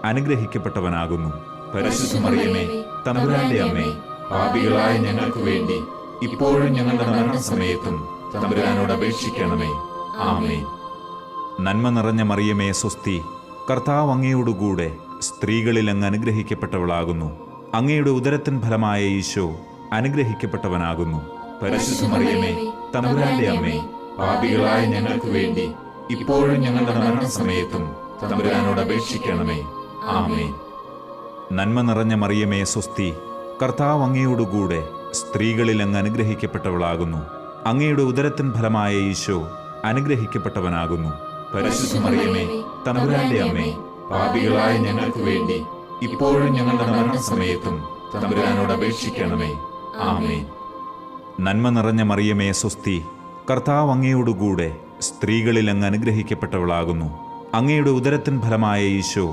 അനുഗ്രഹിക്കപ്പെട്ടവനാകുന്നു. പരിശുദ്ധ മറിയമേ, തമ്പുരാന്റെ അമ്മേ, പാപികളായ ഞങ്ങൾക്ക് വേണ്ടി ഇപ്പോഴും ഞങ്ങളുടെ മരണസമയത്തും തമ്പുരാനോട് അപേക്ഷിക്കണമേ. ആമേൻ. നന്മ നിറഞ്ഞ മറിയമേ സ്വസ്തി, കർത്താവ് അങ്ങയോടുകൂടെ സ്ത്രീകളിൽ അങ്ങ് അനുഗ്രഹിക്കപ്പെട്ടവളാകുന്നു. അങ്ങയുടെ ഉദരത്തിൻ ഫലമായ ഈശോ അനുഗ്രഹിക്കപ്പെട്ടവനാകുന്നു. പരിശുദ്ധ മറിയമേ, തമ്പുരാന്റെ അമ്മേ, പാപികളായ ഞങ്ങൾക്ക് വേണ്ടി ഇപ്പോഴും ഞങ്ങളുടെ മരണസമയത്തും തമ്പുരാനോട് അപേക്ഷിക്കണമേ. ആമേൻ. നന്മ നിറഞ്ഞ മറിയമേ സ്വസ്തി, കർത്താവ് അങ്ങയോടുകൂടെ സ്ത്രീകളിൽ അങ്ങ് അനുഗ്രഹിക്കപ്പെട്ടവളാകുന്നു. അങ്ങയുടെ ഉദരത്തിൻ ഫലമായ ഈശോ അനുഗ്രഹിക്കപ്പെട്ടവനാകുന്നു. പരിശുദ്ധ മറിയമേ, തമ്പുരാന്റെ അമ്മേ, പാപികളായ ഞങ്ങൾക്ക് വേണ്ടി ഇപ്പോഴും ഞങ്ങളുടെ മരണസമയത്തും തമ്പുരാനോട് അപേക്ഷിക്കണമേ. ആമേൻ. നന്മ നിറഞ്ഞ മറിയമേ സ്വസ്തി, കർത്താവ് അങ്ങയോടുകൂടെ സ്ത്രീകളിൽ അങ്ങ് അനുഗ്രഹിക്കപ്പെട്ടവളാകുന്നു. അങ്ങയുടെ ഉദരത്തിൻ ഫലമായ ഈശോ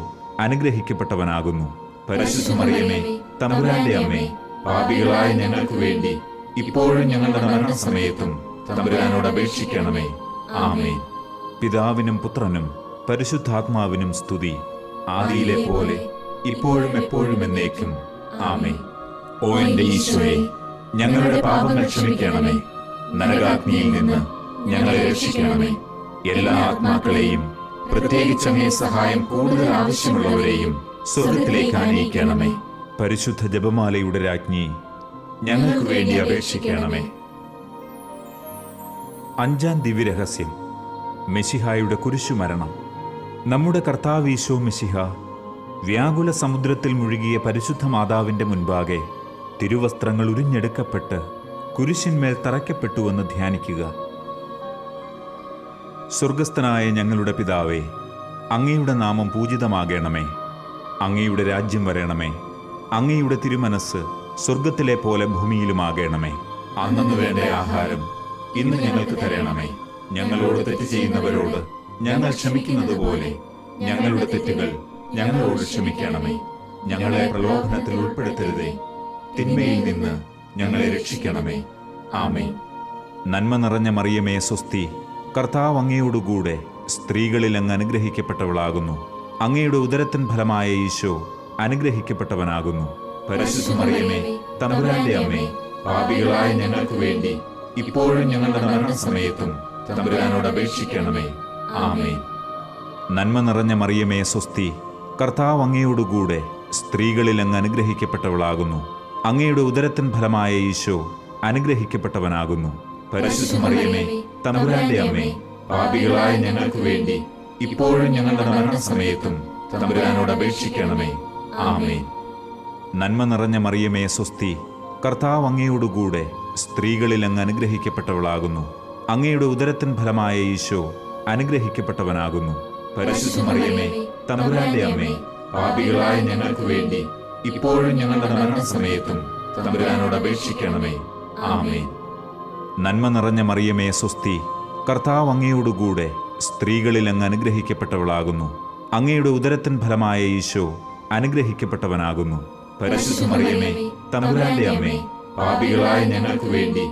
അനുഗ്രഹിക്കപ്പെട്ടവനാകുന്നു. പരിശുദ്ധ മറിയമേ, തമ്പുരാന്റെ അമ്മേ, പാപികളായ ഞങ്ങൾക്ക് വേണ്ടി ഇപ്പോഴും ഞങ്ങളുടെ മരണസമയത്തും തമ്പുരാനോട് അപേക്ഷിക്കണമേ. ആമേൻ. പിതാവിനും പുത്രനും പരിശുദ്ധാത്മാവിനും സ്തുതി, ആദിയിലെ പോലെ ഇപ്പോഴും എപ്പോഴും എന്നേക്കും. ആമേൻ. ഓ എന്റെ ഈശോയെ, ഞങ്ങളുടെ പാപങ്ങൾ ക്ഷമിക്കണമേ. നരകാഗ്നിയിൽ നിന്ന് ഞങ്ങളെ രക്ഷിക്കണമേ. എല്ലാ ആത്മാക്കളെയും, പ്രത്യേകിച്ച് അങ്ങേ സഹായം കൂടുതൽ ആവശ്യമുള്ളവരെയും സ്വർഗത്തിലേക്ക് ആനയിക്കണമേ. പരിശുദ്ധ ജപമാലയുടെ രാജ്ഞി, ഞങ്ങൾക്ക് വേണ്ടി അപേക്ഷിക്കണമേ. അഞ്ചാം ദിവ്യരഹസ്യം, മെശിഹായുടെ കുരിശുമരണം. നമ്മുടെ കർത്താവ് ഈശോ മെശിഹ വ്യാകുല സമുദ്രത്തിൽ മുഴുകിയ പരിശുദ്ധ മാതാവിൻ്റെ മുൻപാകെ തിരുവസ്ത്രങ്ങൾ ഉരിഞ്ഞെടുക്കപ്പെട്ട് കുരിശിന്മേൽ തറയ്ക്കപ്പെട്ടുവെന്ന് ധ്യാനിക്കുക. സ്വർഗസ്ഥനായ ഞങ്ങളുടെ പിതാവേ, അങ്ങയുടെ നാമം പൂജിതമാകണമേ. അങ്ങയുടെ രാജ്യം വരണമേ. അങ്ങയുടെ തിരുമനസ് സ്വർഗത്തിലെ പോലെ ഭൂമിയിലുമാകണമേ. അന്നന്ന് വേണ്ട ആഹാരം ഇന്ന് ഞങ്ങൾക്ക് തരണമേ. ഞങ്ങളോട് തെറ്റ് ചെയ്യുന്നവരോട് ഞങ്ങൾ ക്ഷമിക്കുന്നത് പോലെ ഞങ്ങളുടെ തെറ്റുകൾ ഞങ്ങളോട് ക്ഷമിക്കണമേ. ഞങ്ങളെ പ്രലോഭനത്തിൽ ഉൾപ്പെടുത്തരുതേ, തിന്മയിൽ നിന്ന് ഞങ്ങളെ രക്ഷിക്കണമേ. ആമേൻ. നന്മ നിറഞ്ഞ മറിയമേ സ്വസ്തി, കർത്താവ് അങ്ങയോടുകൂടെ സ്ത്രീകളിൽ അങ്ങ് അനുഗ്രഹിക്കപ്പെട്ടവളാകുന്നു. അങ്ങയുടെ ഉദരത്തിൻ ഫലമായ ഈശോ അനുഗ്രഹിക്കപ്പെട്ടവനാകുന്നു. പരിശുദ്ധ മറിയമേ, തമ്പുരാന്റെ അമ്മേ, പാപികളായ ഞങ്ങൾക്ക് വേണ്ടി ഇപ്പോഴും ഞങ്ങളുടെ മരണസമയത്തും തമ്പുരാനോട് അപേക്ഷിക്കണമേ. ആമേൻ. നന്മ നിറഞ്ഞ മറിയമേ സ്വസ്തി, കർത്താവ് അങ്ങയോടുകൂടെ സ്ത്രീകളിൽ അങ്ങ് അനുഗ്രഹിക്കപ്പെട്ടവളാകുന്നു. അങ്ങയുടെ ഉദരത്തിൻ ഫലമായ ഈശോ അനുഗ്രഹിക്കപ്പെട്ടവനാകുന്നു. പരിശുദ്ധ മറിയമേ, തമ്പുരാന്റെ അമ്മേ, പാപികളായ ഞങ്ങൾക്ക് വേണ്ടി ഇപ്പോഴും ഞങ്ങളുടെ മരണസമയത്തും തമ്പുരാനോട് അപേക്ഷിക്കണമേ. ആമേൻ. നന്മ നിറഞ്ഞ മറിയമേ സ്വസ്തി, കർത്താവ് അങ്ങയോടുകൂടെ സ്ത്രീകളിൽ അങ്ങ് അനുഗ്രഹിക്കപ്പെട്ടവളാകുന്നു. അങ്ങയുടെ ഉദരത്തിൻ ഫലമായ ഈശോ അനുഗ്രഹിക്കപ്പെട്ടവനാകുന്നു. പരിശുദ്ധ മറിയമേ, തമ്പുരാന്റെ അമ്മേ, പാപികളായ ഞങ്ങൾക്ക് വേണ്ടി ഇപ്പോഴും ഞങ്ങളുടെ മരണസമയത്തും തമ്പുരാനോട് അപേക്ഷിക്കണമേ. ആമേൻ. നന്മ നിറഞ്ഞ മറിയമേ സ്വസ്തി, കർത്താവ് അങ്ങയോടുകൂടെ സ്ത്രീകളിൽ അങ്ങ് അനുഗ്രഹിക്കപ്പെട്ടവളാകുന്നു. അങ്ങയുടെ ഉദരത്തിൻ ഫലമായ ഈശോ അനുഗ്രഹിക്കപ്പെട്ടവനാകുന്നു. പരിശുദ്ധ മറിയമേ, തമ്പുരാന്റെ അമ്മേ, പാപികളായ ഞങ്ങൾക്ക് വേണ്ടി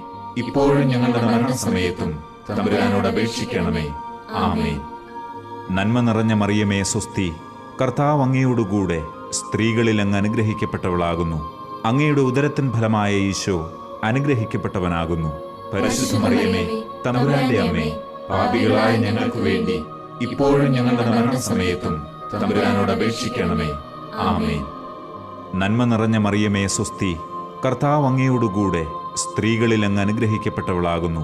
ഇപ്പോഴും ഞങ്ങളുടെ മരണസമയത്തും തമ്പുരാനോട് അപേക്ഷിക്കണമേ. ആമേൻ. നന്മ നിറഞ്ഞ മറിയമേ സ്വസ്തി, കർത്താവ് അങ്ങയോടുകൂടെ സ്ത്രീകളിൽ അങ്ങ് അനുഗ്രഹിക്കപ്പെട്ടവളാകുന്നു. അങ്ങയുടെ ഉദരത്തിൻ ഫലമായ ഈശോ അനുഗ്രഹിക്കപ്പെട്ടവനാകുന്നു. പരിശുദ്ധ മറിയമേ, തമ്പുരാന്റെ അമ്മേ, പാപികളായ ഞങ്ങൾക്ക് വേണ്ടി ഇപ്പോഴും ഞങ്ങളുടെ മരണസമയത്തും തമ്പുരാനോട് അപേക്ഷിക്കണമേ. ആമേൻ. നന്മ നിറഞ്ഞ മറിയമേ സ്വസ്തി, കർത്താവ് അങ്ങയോടുകൂടെ സ്ത്രീകളിൽ അങ്ങ് അനുഗ്രഹിക്കപ്പെട്ടവളാകുന്നു.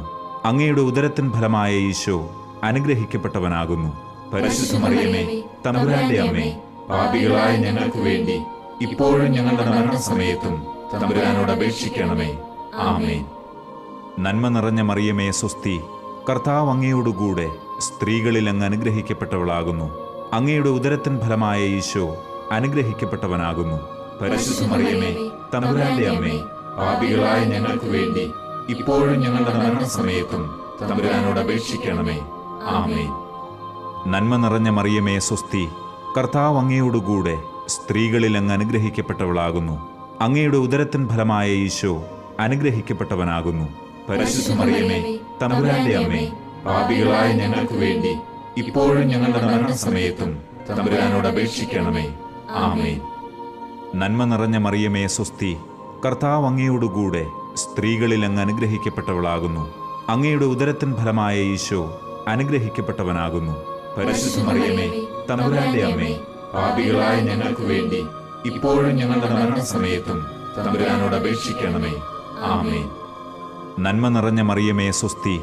അങ്ങയുടെ ഉദരത്തിൻ ഫലമായ ഈശോ അനുഗ്രഹിക്കപ്പെട്ടവനാകുന്നു. പരിശുദ്ധ മറിയമേ, തമ്പുരാന്റെ അമ്മേ, പാപികളായ ഞങ്ങൾക്ക് വേണ്ടി ഇപ്പോഴും ഞങ്ങളുടെ മരണസമയത്തും തമ്പുരാനോട് അപേക്ഷിക്കണമേ. ആമേൻ. നന്മ നിറഞ്ഞ മറിയമേ സ്വസ്തി, കർത്താവ് അങ്ങയോടുകൂടെ സ്ത്രീകളിൽ അങ്ങ് അനുഗ്രഹിക്കപ്പെട്ടവളാകുന്നു. അങ്ങയുടെ ഉദരത്തിൻ ഫലമായ ഈശോ അനുഗ്രഹിക്കപ്പെട്ടവനാകുന്നു. പരിശുദ്ധ മറിയമേ, തമ്പുരാന്റെ അമ്മേ, പാപികളായ ഞങ്ങൾക്ക് വേണ്ടി ഇപ്പോഴും ഞങ്ങളുടെ മരണസമയത്തും തമ്പുരാനോട് അപേക്ഷിക്കണമേ. ആമേൻ. നന്മ നിറഞ്ഞ മറിയമേ സ്വസ്തി, കർത്താവ് അങ്ങയോടുകൂടെ സ്ത്രീകളിൽ അങ്ങ് അനുഗ്രഹിക്കപ്പെട്ടവളാകുന്നു. അങ്ങയുടെ ഉദരത്തിൻ ഫലമായ ഈശോ അനുഗ്രഹിക്കപ്പെട്ടവനാകുന്നു. പരിശുദ്ധ മറിയമേ, തമ്പുരാന്റെ അമ്മേ, പാപികളായ ഞങ്ങൾക്ക് വേണ്ടി ഇപ്പോഴും ഞങ്ങളുടെ മരണസമയത്തും തമ്പുരാനോട് അപേക്ഷിക്കണമേ. ആമേൻ. നന്മ നിറഞ്ഞ മറിയമേ സ്വസ്തി, കർത്താവ് അങ്ങയോടുകൂടെ സ്ത്രീകളിൽ അങ്ങ് അനുഗ്രഹിക്കപ്പെട്ടവളാകുന്നു. അങ്ങയുടെ ഉദരത്തിൻ ഫലമായ ഈശോ അനുഗ്രഹിക്കപ്പെട്ടവനാകുന്നു. പരിശുദ്ധ മറിയമേ, തമ്പുരാന്റെ അമ്മേ, പാപികളായ ഞങ്ങൾക്ക് വേണ്ടി ഇപ്പോഴും ഞങ്ങളുടെ മരണസമയത്തും തമ്പുരാനോട് അപേക്ഷിക്കണമേ. ആമേൻ. നന്മ നിറഞ്ഞ മറിയമേ സ്വസ്തി,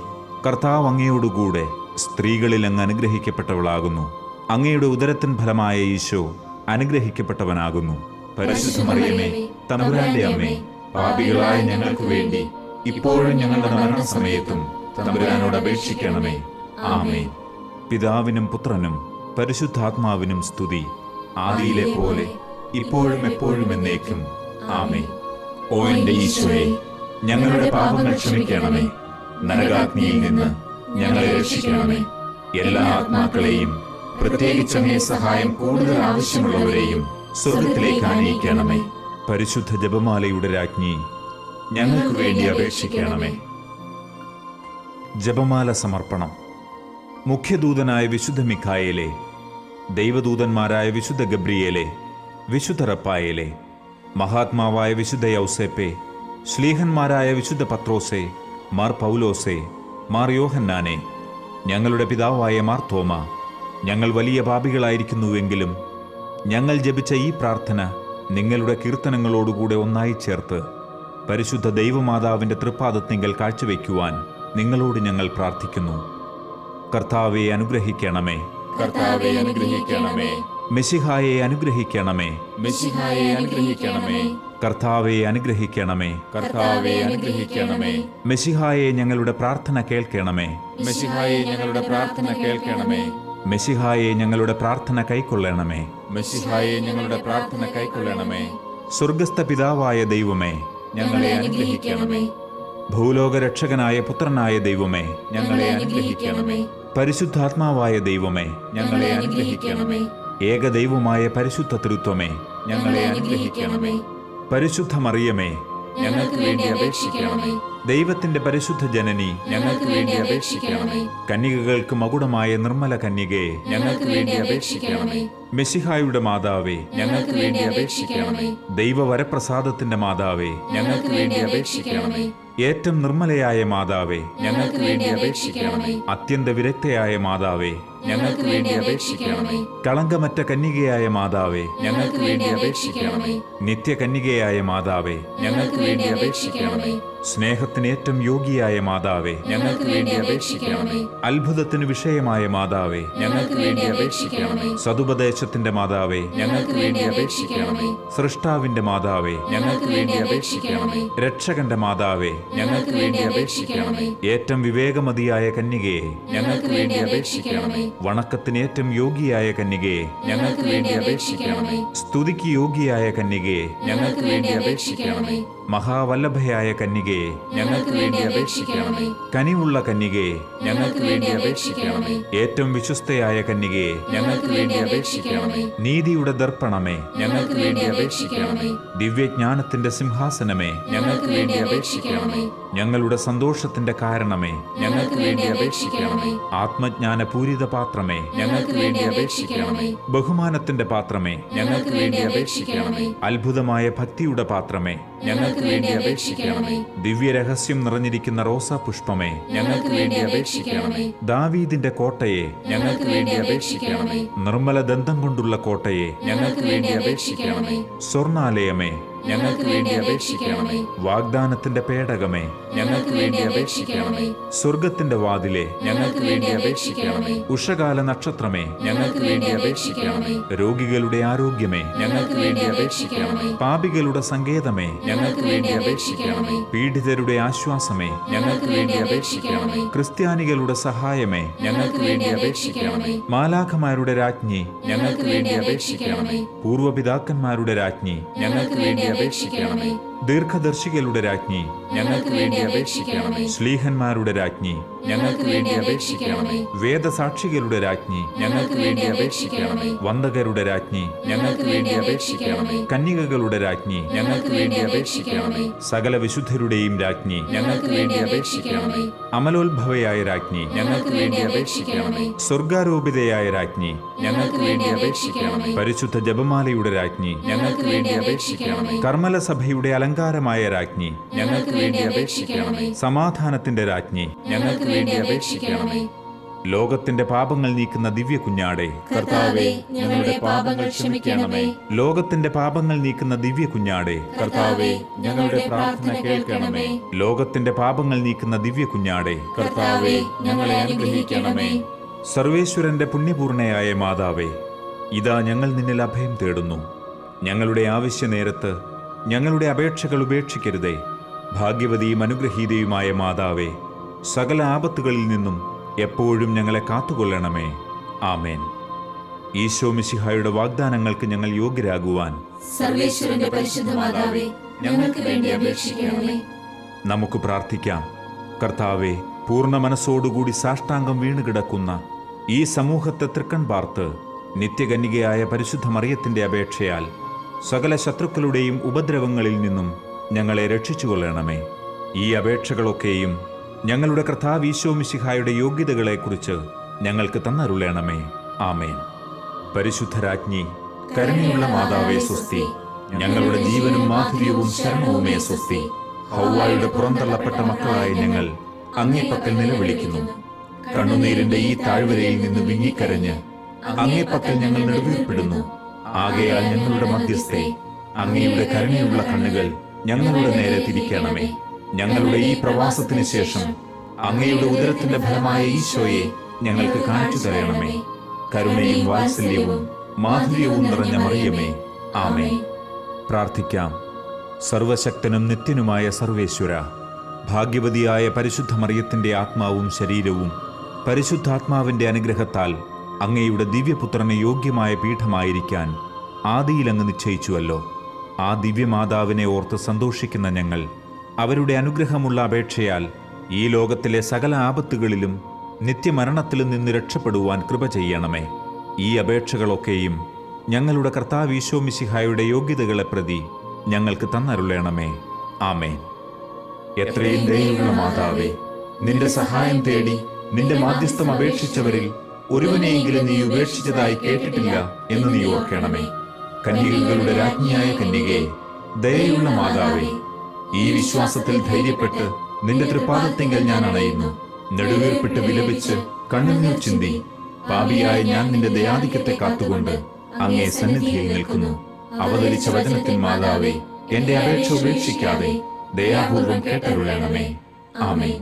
കർത്താവ് അങ്ങയോടുകൂടെ സ്ത്രീകളിൽ അങ്ങ് അനുഗ്രഹിക്കപ്പെട്ടവളാകുന്നു. അങ്ങയുടെ ഉദരത്തിൻ ഫലമായ ഈശോ അനുഗ്രഹിക്കപ്പെട്ടവനാകുന്നു. പരിശുദ്ധ മറിയമേ, തമ്പുരാന്റെ അമ്മേ, പാപികളായ ഞങ്ങൾക്ക് വേണ്ടി ഇപ്പോഴും ഞങ്ങളുടെ മരണസമയത്തും തമ്പുരാനോട് അപേക്ഷിക്കണമേ. ആമേൻ. പിതാവിനും പുത്രനും പരിശുദ്ധാത്മാവിനും സ്തുതി, ആദിയിലെ പോലെ ഇപ്പോഴും എപ്പോഴും എന്നേക്കും. ആമേൻ. ഓ എന്റെ ഈശോയെ, ഞങ്ങളുടെ പാപങ്ങൾ ക്ഷമിക്കണമേ. നരകാഗ്നിയിൽ നിന്ന് ഞങ്ങളെ രക്ഷിക്കണമേ. എല്ലാ ആത്മാക്കളെയും, പ്രത്യേകിച്ച് അങ്ങേ സഹായം കൂടുതൽ ആവശ്യമുള്ളവരെയും സ്വർഗത്തിലേക്ക് ആനയിക്കണമേ. പരിശുദ്ധ ജപമാലയുടെ രാജ്ഞി, ഞങ്ങൾക്ക് വേണ്ടി അപേക്ഷിക്കണമേ. ജപമാല സമർപ്പണം. മുഖ്യദൂതനായ വിശുദ്ധ മിഖായേലെ, ദൈവദൂതന്മാരായ വിശുദ്ധ ഗബ്രിയേലെ, വിശുദ്ധ റപ്പായേലെ, മഹാത്മാവായ വിശുദ്ധ യൗസേപ്പെ, ശ്ലീഹന്മാരായ വിശുദ്ധ പത്രോസെ, മാർ പൗലോസെ, മാർ യോഹന്നാനെ, ഞങ്ങളുടെ പിതാവായ മാർ തോമ, ഞങ്ങൾ വലിയ പാപികളായിരിക്കുന്നുവെങ്കിലും ഞങ്ങൾ ജപിച്ച ഈ പ്രാർത്ഥന നിങ്ങളുടെ കീർത്തനങ്ങളോടുകൂടെ ഒന്നായി ചേർത്ത് പരിശുദ്ധ ദൈവമാതാവിൻ്റെ തൃപ്പാദത്തിങ്കൽ കാഴ്ചവെക്കുവാൻ നിങ്ങളോട് ഞങ്ങൾ പ്രാർത്ഥിക്കുന്നു. കർത്താവെ അനുഗ്രഹിക്കണമേ. കർത്താവെ അനുഗ്രഹിക്കണമേ. മെശിഹായെ അനുഗ്രഹിക്കണമേ. മെശിഹായെ അനുഗ്രഹിക്കണമേ. കർത്താവെ അനുഗ്രഹിക്കണമേ. കർത്താവെ അനുഗ്രഹിക്കണമേ. മെശിഹായെ ഞങ്ങളുടെ പ്രാർത്ഥന കേൾക്കണമേ. മെശിഹായെ ഞങ്ങളുടെ പ്രാർത്ഥന കേൾക്കണമേ. മെശിഹായെ ഞങ്ങളുടെ പ്രാർത്ഥന കൈക്കൊള്ളണമേ. മെശിഹായെ ഞങ്ങളുടെ പ്രാർത്ഥന കൈക്കൊള്ളണമേ. സ്വർഗസ്ഥ പിതാവായ ദൈവമേ, ഞങ്ങളെ അനുഗ്രഹിക്കണമേ. ഭൂലോകരക്ഷകനായ പുത്രനായ ദൈവമേ, ഞങ്ങളെ അനുഗ്രഹിക്കണമേ. പരിശുദ്ധാത്മാവായ ദൈവമേ, ഞങ്ങളെ അനുഗ്രഹിക്കണമേ. ഏകദൈവമായ പരിശുദ്ധ തൃത്വമേ, ഞങ്ങളെ അനുഗ്രഹിക്കണമേ. പരിശുദ്ധ മറിയമേ, ഞങ്ങൾക്ക് വേണ്ടി അപേക്ഷിക്കണമേ. ദൈവത്തിന്റെ പരിശുദ്ധ ജനനി, ഞങ്ങൾക്ക് വേണ്ടി അപേക്ഷിക്കണമേ. കന്യകകൾക്ക് മകുടമായ നിർമ്മല കന്യകയെ, ഞങ്ങൾക്ക് വേണ്ടി അപേക്ഷിക്കണമേ. മെശിഹായുടെ മാതാവേ, ഞങ്ങൾക്ക് വേണ്ടി അപേക്ഷിക്കണമേ. ദൈവവരപ്രസാദത്തിന്റെ മാതാവേ, ഞങ്ങൾക്ക് വേണ്ടി അപേക്ഷിക്കണമേ. ഏറ്റവും നിർമ്മലയായ മാതാവേ, ഞങ്ങൾക്ക് വേണ്ടി അപേക്ഷിക്കണമേ. അത്യന്ത വിരക്തയായ മാതാവേ, ഞങ്ങൾക്ക് വേണ്ടി അപേക്ഷിക്കണമേ. കളങ്കമറ്റ കന്യകയായ മാതാവേ, ഞങ്ങൾക്ക് വേണ്ടി അപേക്ഷിക്കണമേ. നിത്യകന്യകയായ മാതാവേ, ഞങ്ങൾക്ക് വേണ്ടി അപേക്ഷിക്കണമേ. സ്നേഹത്തിന് ഏറ്റവും യോഗ്യയായ മാതാവേ, ഞങ്ങൾക്ക് വേണ്ടി അപേക്ഷിക്കണമേ. അത്ഭുതത്തിന് വിഷയമായ മാതാവേ, ഞങ്ങൾക്ക് വേണ്ടി അപേക്ഷിക്കണമേ. സതുപദേശത്തിന്റെ മാതാവേ, ഞങ്ങൾക്ക് വേണ്ടി അപേക്ഷിക്കണമേ. സൃഷ്ടാവിന്റെ മാതാവേ, ഞങ്ങൾക്ക് വേണ്ടി അപേക്ഷിക്കണമേ. രക്ഷകന്റെ മാതാവേ, ഞങ്ങൾക്ക് വേണ്ടി അപേക്ഷിക്കണമേ. ഏറ്റവും വിവേകമതിയായ കന്യകയെ, ഞങ്ങൾക്ക് വേണ്ടി അപേക്ഷിക്കണമേ. വണക്കത്തിന് ഏറ്റവും യോഗ്യയായ കന്യകയെ, ഞങ്ങൾക്ക് വേണ്ടി അപേക്ഷിക്കണമേ. സ്തുതിക്ക് യോഗ്യയായ കന്യകയെ, ഞങ്ങൾക്ക് വേണ്ടി അപേക്ഷിക്കണമേ. മഹാവല്ലഭയായ കന്യകയെ, ഞങ്ങൾക്ക് വേണ്ടി അപേക്ഷിക്കണമേ. കനിവുള്ള കന്യകയെ, ഞങ്ങൾക്ക് വേണ്ടി അപേക്ഷിക്കണമേ. ഏറ്റവും വിശ്വസ്തയായ കന്യകയെ, ഞങ്ങൾക്ക് വേണ്ടി അപേക്ഷിക്കണമേ. നീതിയുടെ ദർപ്പണമേ, ഞങ്ങൾക്ക് വേണ്ടി അപേക്ഷിക്കണമേ. ദിവ്യജ്ഞാനത്തിന്റെ സിംഹാസനമേ, ഞങ്ങൾക്ക് വേണ്ടി അപേക്ഷിക്കണമേ. ഞങ്ങളുടെ സന്തോഷത്തിന്റെ കാരണമേ, ഞങ്ങൾക്ക് വേണ്ടി അപേക്ഷിക്കണമേ. ആത്മജ്ഞാന പൂരിത പാത്രമേ, ഞങ്ങൾക്ക് വേണ്ടി അപേക്ഷിക്കണമേ. ബഹുമാനത്തിന്റെ പാത്രമേ, ഞങ്ങൾക്ക് വേണ്ടി അപേക്ഷിക്കണമേ. അത്ഭുതമായ ഭക്തിയുടെ പാത്രമേ, ഞങ്ങൾക്ക് വേണ്ടി അപേക്ഷിക്കണമേ. ദിവ്യരഹസ്യം നിറഞ്ഞിരിക്കുന്ന റോസാ പുഷ്പമേ, ഞങ്ങൾക്ക് വേണ്ടി അപേക്ഷിക്കണമേ. ദാവീദിന്റെ കോട്ടയെ, ഞങ്ങൾക്ക് വേണ്ടി അപേക്ഷിക്കണമേ. നിർമ്മല ദന്തം കൊണ്ടുള്ള കോട്ടയെ, ഞങ്ങൾക്ക് വേണ്ടി അപേക്ഷിക്കണമേ. സ്വർണാലയമേ, ഞങ്ങൾക്ക് വേണ്ടി അപേക്ഷിക്കണമേ. വാഗ്ദാനത്തിന്റെ പേടകമേ, ഞങ്ങൾക്ക് വേണ്ടി അപേക്ഷിക്കണമേ. സ്വർഗത്തിന്റെ വാതിലെ, ഞങ്ങൾക്ക് വേണ്ടി അപേക്ഷിക്കണമേ. ഉഷകാല നക്ഷത്രമേ, ഞങ്ങൾക്ക് വേണ്ടി അപേക്ഷിക്കണമേ. രോഗികളുടെ ആരോഗ്യമേ, ഞങ്ങൾക്ക് വേണ്ടി അപേക്ഷിക്കണമേ. പാപികളുടെ സങ്കേതമേ, ഞങ്ങൾക്ക് വേണ്ടി അപേക്ഷിക്കണമേ. പീഡിതരുടെ ആശ്വാസമേ, ഞങ്ങൾക്ക് വേണ്ടി അപേക്ഷിക്കണമേ. ക്രിസ്ത്യാനികളുടെ സഹായമേ, ഞങ്ങൾക്ക് വേണ്ടി അപേക്ഷിക്കണമേ. മാലാഖമാരുടെ രാജ്ഞി, ഞങ്ങൾക്ക് വേണ്ടി അപേക്ഷിക്കണമേ. പൂർവപിതാക്കന്മാരുടെ രാജ്ഞി, ഞങ്ങൾക്ക് വേണ്ടി അപേക്ഷിക്കണമേ. ദീർഘദർശികളുടെ രാജ്ഞി, ഞങ്ങൾക്ക് വേണ്ടി അപേക്ഷിക്കണമേ. ശ്ലീഹന്മാരുടെ രാജ്ഞി, ഞങ്ങൾക്ക് വേണ്ടി അപേക്ഷിക്കണമേ. വേദസാക്ഷികളുടെ രാജ്ഞി, ഞങ്ങൾക്ക് വേണ്ടി അപേക്ഷിക്കണമേ. വന്ദകരുടെ രാജ്ഞി, ഞങ്ങൾക്ക് വേണ്ടി അപേക്ഷിക്കണമേ. കന്യകകളുടെ രാജ്ഞി, ഞങ്ങൾക്ക് വേണ്ടി അപേക്ഷിക്കണമേ. സകല വിശുദ്ധരുടെയും രാജ്ഞി, ഞങ്ങൾക്ക് വേണ്ടി അപേക്ഷിക്കണമേ. അമലോത്ഭവയായ രാജ്ഞി, ഞങ്ങൾക്ക് വേണ്ടി അപേക്ഷിക്കണമേ. സ്വർഗാരോപിതയായ രാജ്ഞി, ഞങ്ങൾക്ക് വേണ്ടി അപേക്ഷിക്കണമേ. പരിശുദ്ധ ജപമാലയുടെ രാജ്ഞി, ഞങ്ങൾക്ക് വേണ്ടി അപേക്ഷിക്കണമേ. കർമ്മലസഭയുടെ അലങ്കാരമായ രാജ്ഞി, ഞങ്ങൾക്ക് വേണ്ടി അപേക്ഷിക്കണമേ. സമാധാനത്തിന്റെ രാജ്ഞി, ഞങ്ങൾക്ക് വേണ്ടി അപേക്ഷിക്കണമേ. ലോകത്തിന്റെ പാപങ്ങൾ നീക്കുന്ന ദിവ്യ കുഞ്ഞാടേ, കർത്താവേ, ഞങ്ങളുടെ പാപങ്ങൾ ക്ഷമിക്കണമേ. ലോകത്തിന്റെ പാപങ്ങൾ നീക്കുന്ന ദിവ്യ കുഞ്ഞാടേ, കർത്താവേ, ഞങ്ങളുടെ പ്രാർത്ഥന കേൾക്കണമേ. ലോകത്തിന്റെ പാപങ്ങൾ നീക്കുന്ന ദിവ്യ കുഞ്ഞാടേ, കർത്താവേ, ഞങ്ങളെ അനുഗ്രഹിക്കണമേ. സർവേശ്വരന്റെ പുണ്യപൂർണയായ മാതാവേ, ഇതാ ഞങ്ങൾ നിന്നിൽ അഭയം തേടുന്നു. ഞങ്ങളുടെ ആവശ്യനേരത്ത് ഞങ്ങളുടെ അപേക്ഷകൾ ഉപേക്ഷിക്കരുതേ. ഭാഗ്യവതിയും അനുഗ്രഹീതയുമായ മാതാവേ, സകല ആപത്തുകളിൽ നിന്നും എപ്പോഴും ഞങ്ങളെ കാത്തുകൊള്ളണമേ. ആമേൻ. ഈശോ മിശിഹായുടെ വാഗ്ദാനങ്ങൾക്ക് ഞങ്ങൾ യോഗ്യരാകുവാൻ സർവേശ്വരന്റെ പരിശുദ്ധ മാതാവേ, ഞങ്ങൾക്ക് വേണ്ടി അപേക്ഷിക്കണമേ. നമുക്ക് പ്രാർത്ഥിക്കാം. കർത്താവെ, പൂർണ്ണ മനസ്സോടുകൂടി സാഷ്ടാംഗം വീണുകിടക്കുന്ന ഈ സമൂഹത്തെ തൃക്കൺ പാർത്ത് നിത്യകന്യകയായ പരിശുദ്ധ മറിയത്തിന്റെ അപേക്ഷയാൽ സകല ശത്രുക്കളുടെയും ഉപദ്രവങ്ങളിൽ നിന്നും ഞങ്ങളെ രക്ഷിച്ചുകൊള്ളണമേ. ഈ അപേക്ഷകളൊക്കെയും ഞങ്ങളുടെ കർത്താവ് ഈശോ മിശിഹായുടെ യോഗ്യതകളെക്കുറിച്ച് ഞങ്ങൾക്ക് തന്നരുളണമേ. ആമേൻ. പരിശുദ്ധരാജ്ഞി, കരുണയുള്ള മാതാവേ സ്വസ്തി. ഞങ്ങളുടെ ജീവനും മാധുര്യവും ശരണവുമേ സ്വസ്തി. ഹൗവായുടെ പുറന്തള്ളപ്പെട്ട മക്കളായ ഞങ്ങൾ അങ്ങേപ്പക്കൽ നിലവിളിക്കുന്നു. കണ്ണുനീരിന്റെ ഈ താഴ്വരയിൽ നിന്ന് വിങ്ങിക്കരഞ്ഞ് അങ്ങേപ്പക്കൽ ഞങ്ങൾ നെടുവീർപ്പെടുന്നു. ആകയാൽ ഞങ്ങളുടെ മധ്യസ്ഥേ, അങ്ങയുടെ കരുണയുള്ള കണ്ണുകൾ ഞങ്ങളുടെ നേരെ തിരിക്കണമേ. ഞങ്ങളുടെ ഈ പ്രവാസത്തിന് ശേഷം അങ്ങയുടെ ഉദരത്തിന്റെ ഫലമായ ഈശോയെ ഞങ്ങൾക്ക് കാണിച്ചു തരണമേ. കരുണയും വാത്സല്യവും മാധുര്യവും നിറഞ്ഞ മറിയമേ, ആമേൻ. പ്രാർത്ഥിക്കാം. സർവശക്തനും നിത്യനുമായ സർവേശ്വര, ഭാഗ്യവതിയായ പരിശുദ്ധ മറിയത്തിന്റെ ആത്മാവും ശരീരവും പരിശുദ്ധാത്മാവിന്റെ അനുഗ്രഹത്താൽ അങ്ങയുടെ ദിവ്യപുത്രന് യോഗ്യമായ പീഠമായിരിക്കാൻ ആദിയിൽ അങ്ങ് നിശ്ചയിച്ചുവല്ലോ. ആ ദിവ്യമാതാവിനെ ഓർത്ത് സന്തോഷിക്കുന്ന ഞങ്ങൾ അവരുടെ അനുഗ്രഹമുള്ള അപേക്ഷയാൽ ഈ ലോകത്തിലെ സകല ആപത്തുകളിലും നിത്യമരണത്തിലും നിന്ന് രക്ഷപ്പെടുവാൻ കൃപ ചെയ്യണമേ. ഈ അപേക്ഷകളൊക്കെയും ഞങ്ങളുടെ കർത്താവ് ഈശോ മിശിഹായുടെ യോഗ്യതകളെ പ്രതി ഞങ്ങൾക്ക് തന്നരുളണമേ. ആമേൻ. എത്രയും ദയയുള്ള മാതാവേ, നിന്റെ സഹായം തേടി നിന്റെ മാധ്യസ്ഥം അപേക്ഷിച്ചവരിൽ ഒരുവനെയെങ്കിലും നീ ഉപേക്ഷിച്ചതായി കേട്ടിട്ടില്ല എന്ന് നീ ഓർക്കണമേ. കന്യകകളുടെ രാജ്ഞിയായ കന്യകയെ, ദയയുള്ള മാതാവേ, ഈ വിശ്വാസത്തിൽ ധൈര്യപ്പെട്ട് നിന്റെ തൃപ്പാദത്തിങ്കൽ ഞാൻ അണയുന്നു. നെടുവീർപ്പിട്ട് വിലപിച്ച് കണ്ണുനീർ ചിന്തി പാപിയായ ഞാൻ നിന്റെ ദയാധിക്യത്തെ കാത്തുകൊണ്ട് അങ്ങേ സന്നിധിയിൽ നിൽക്കുന്നു. അവതരിച്ച വചനത്തിൽ മാതാവേ, എന്റെ അപേക്ഷ ഉപേക്ഷിക്കാതെ ദയാപൂർവം കേട്ടരുളണമേ. ആമേൻ.